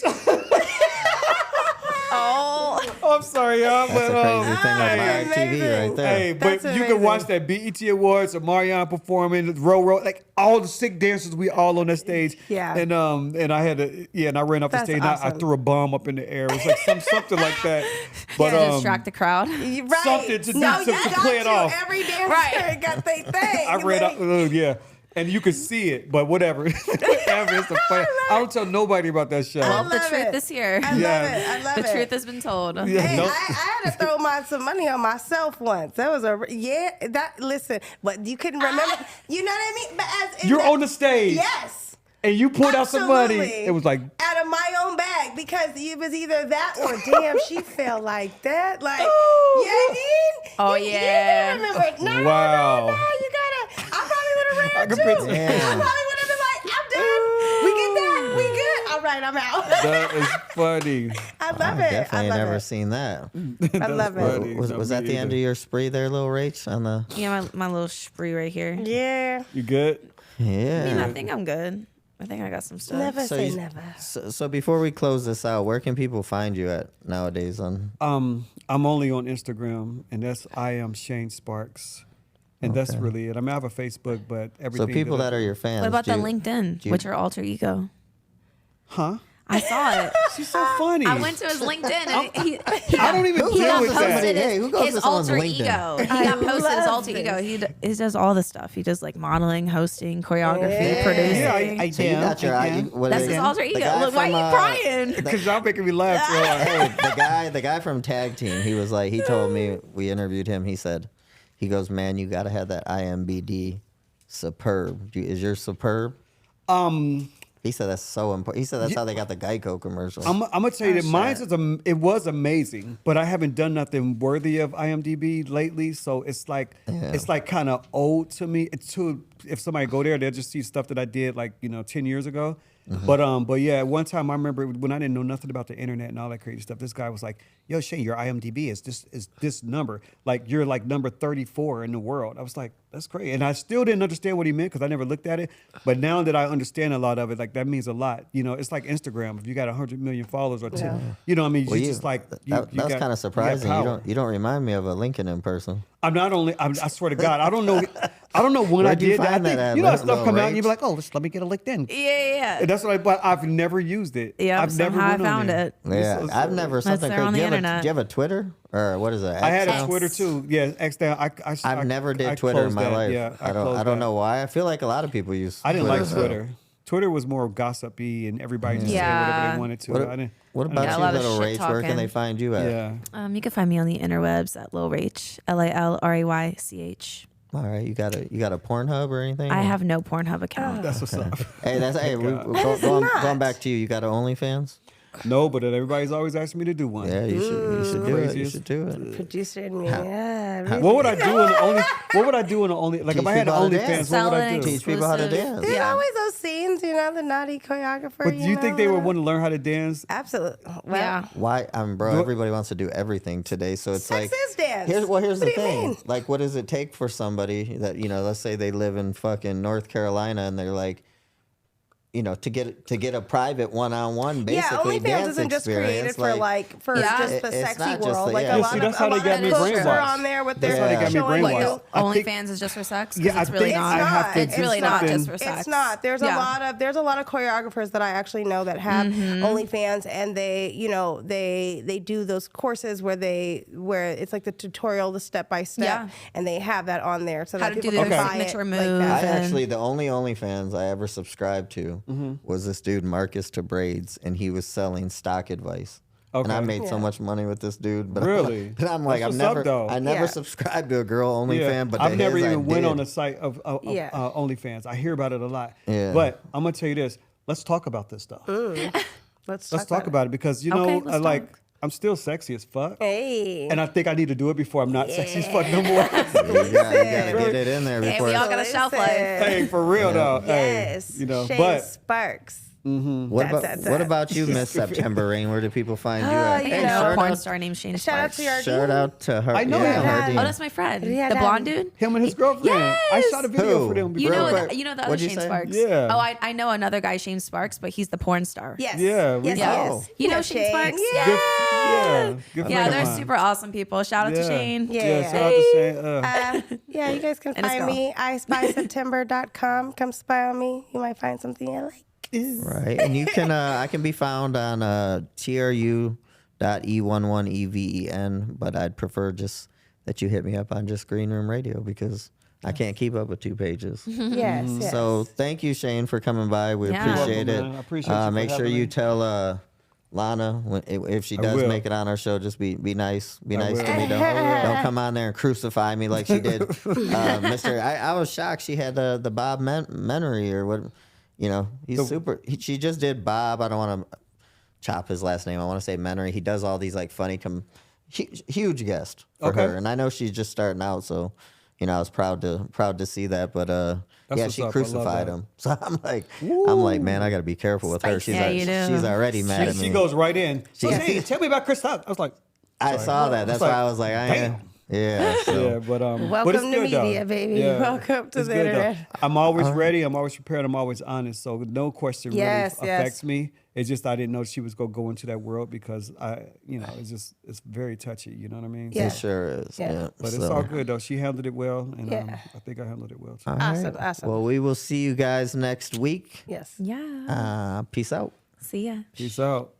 Oh. I'm sorry, y'all, That's but a crazy thing on hey, live TV right there. hey, but That's you can watch amazing. that BET Awards, or Marianne performing, Ro, like all the sick dancers, we all on that stage. Yeah. And I had to, and I ran off the That's stage. And I awesome. threw a bomb up in the air. It was like something like that. But To distract the crowd. Right. Something to do- no, to you got play it to. off. Every dancer Right. got their thing. I ran Like, out, yeah. And you could see it, but whatever. Whatever, it's a fun. I don't tell nobody about that show. Well, the love truth it. is here. I love Yeah. it. I love The it. truth has been told. Yeah, Hey, no- I had to throw some money on myself once. That was listen, but you couldn't remember. You know what I mean? But as You're on the stage. Yes. And you pulled out some money. Absolutely. It was like, out of my own bag, because it was either that or damn, she felt like that. Like, Oh. yeah, Dean. Oh, you yeah. didn't remember. No, Wow. no, you gotta. I probably would have I ran can too. picture- I Damn. probably would have been like, I'm done. We get that. We good. All right, I'm out. that is funny. I love I've it. definitely I love never it. seen that. I love it. funny. Was No, that me the end either. of your spree there, Lil Rach? On the Yeah, my little spree right here. Yeah. You good? I mean, yeah. I think I'm good. I think I got some stuff. Never So say you- never. So before we close this out, where can people find you at nowadays? On I'm only on Instagram, and that's I am Shane Sparks, and that's really it. I mean, I have a Facebook, but so everything. people I- that are your fans. What about do the you- LinkedIn? do you- What's your alter ego? Huh? I saw it. She's so funny. I went to his LinkedIn and he I don't even Who he deal got goes with to posted somebody- that. hey, who goes his to someone's alter LinkedIn? ego. He I got posted his love alter ego. this. He does all the stuff. He does like modeling, hosting, choreography, Yeah. producing. Yeah, I So you got your what That's is his it? alter The ego. guy Look, why from, are you crying? Because y'all making me laugh so hard. Hey, the guy from Tag Team, he was like, he told me, we interviewed him, he said, he goes, man, you got to have that IMBD superb. Is yours superb? He said that's so important. He said that's how they got the Geico commercial. I'm gonna tell you that mine's it was amazing, but I haven't done nothing worthy of IMDb lately. So it's like kind of old to me. It's too. If somebody go there, they'll just see stuff that I did like 10 years ago. But yeah, at one time I remember when I didn't know nothing about the internet and all that crazy stuff. This guy was like, "Yo, Shane, your IMDb is this number. Like you're like number 34 in the world." I was like, "That's crazy," and I still didn't understand what he meant because I never looked at it. But now that I understand a lot of it, like that means a lot. It's like Instagram. If you got 100 million followers or 10, I mean, Well, you just like you, that you was got- kind you of got surprising. power. You don't remind me of a Lincoln in person. I'm not only. I swear to God, I don't know. I don't know when I Where'd you did that. I find think, that at, how Lil stuff come out and Rach? you be like, "Oh, let me get a LinkedIn." Yeah. And that's what but I've never used it. Yeah, I've never somehow I went on found there. it. Yeah, I've never something there on crazy. the internet. Do you have a Twitter or what is it? I had X a now? Twitter too. Yeah, X down. I've never I did Twitter in closed my that. life. Yeah, I closed don't that. know why. I feel like a lot of people use. I didn't like so- Twitter. Twitter was more gossipy and everybody just said whatever Yeah. they wanted to. What, I didn't. what I about Yeah, a you, lot of Little shit Rach? Where can talking. they find you at? Yeah. You can find me on the interwebs at Lil Rach, LALRAYCH. All right, you got a Pornhub or anything? I have no Pornhub account. That's what's up. Hey, going back to you. You got an OnlyFans? No, but everybody's always asking me to do one. Yeah, you should do it. You Craziest. should do it. Producer in me. Yeah. What would I do in the only? What would I do in the only? Like if Teach I had an people how to OnlyFans, dance. what would I Selling do? Teach people how to exclusive- dance. There's Yeah. always those scenes, the naughty choreographer. But do you think they would want to learn how to dance? Absolutely. Well, Yeah. Why, bro? Everybody wants to do everything today, so it's Sex like is dance. Here's What the do you thing. mean? Like, what does it take for somebody that let's say they live in fucking North Carolina and they're like, to get a private one-on-one, basically OnlyFans dance isn't just experience. created for Yeah. just the It's sexy not just world. the- Like yeah. a Yeah, lot see, of that's how a they lot got of me cooks brainwashed. are on there with That's their how they got me showing what brainwashed. the- I think- OnlyFans is just for sex? 'Cause Yeah, I it's really think not. I have to It's do really not something. just for sex. It's not. There's Yeah. a lot of choreographers that I actually know that have Mm-hmm. OnlyFans, and they do those courses where it's like the tutorial, the step by step, Yeah. and they have that on there so How that to people do can their buy it signature like move. that. I and- actually, the only OnlyFans I ever subscribed to was this dude Marcus to Braids, and he was selling stock advice. And I Okay. made so much money with this dude, but Really? but I'm like, That's I've what's up, never, though. I never Yeah. subscribed to a girl OnlyFans, but I've never his I even went did. on the site of Yeah. OnlyFans. I hear about it a lot. Yeah. But I'm gonna tell you this. Let's talk about this stuff. Let's Let's talk about it because Okay, let's like talk. I'm still sexy as fuck. Hey. And I think I need to do it before I'm not sexy as fuck no more. You gotta get it in there Hey, before. we all got a shelf life. Hey, for real though. Yes. Hey, you know, Shane but Sparks. What about you, Miss September Rain? Where do people find you at? you I know, know a porn out, star named Shane Shout out Sparks. to your shout out to her. I know yeah, him. Hardeen. Oh, that's my friend, Yeah, the that- blonde dude. him and his girlfriend. I Yes! shot a video Who? for them You before. know, Real quick. you know the other What'd you Shane say? Sparks. Yeah. Oh, I know another guy, Shane Sparks, but he's the porn star. Yes. Yeah, we- Yes, Yeah. yes. You know Shane Sparks? Yeah. Good, yeah, good Yeah, friend they're of mine. super awesome people. Shout out to Shane. Yeah. Shout out to Shane. Yeah, you guys can And his find girl. me, ispyseptember.com. Come spy on me. You might find something you like. Right, and you can I can be found on tru.e11even, but I'd prefer just that you hit me up on just Green Room Radio because I can't keep up with 2 pages. Yes, yes. So thank you, Shane, for coming by. We Yeah. appreciate You're it. welcome, man. I appreciate you for Make sure having you me. tell Lana if she does will. make it on our show, just be nice. Be nice to will. me. Don't come on there and crucify me like she did, Mister. I was shocked she had the Bob Menery or what. You know, he's super. She just did Bob. I don't want to chop his last name. I want to say Menery. He does all these like funny, huge guest for Okay. her. And I know she's just starting out, so you know I was proud to see that. But yeah, what's she up. I love crucified that. him. So I'm like, man, I got to be careful with her. She's Yeah, you do. she's already mad at me. She goes right in. So, Yeah. hey, tell me about Chris Tuck. I was like, I saw that. That's like, why I was like, damn. yeah. So. yeah, but Welcome but it's to good, though. media, baby. Welcome to it's the good, though. internet. I'm always ready. I'm always prepared. I'm always honest. So no question Yes, really yes. affects me. It's just I didn't know she was gonna go into that world because it's very touchy. You know what I mean? Yeah. It sure is. Yeah. Yeah. But it's So- all good though. She handled it well, and Yeah. I think I handled it well too. All right. Awesome, awesome. Well, we will see you guys next week. Yes. Yeah. Peace out. See ya. Peace out.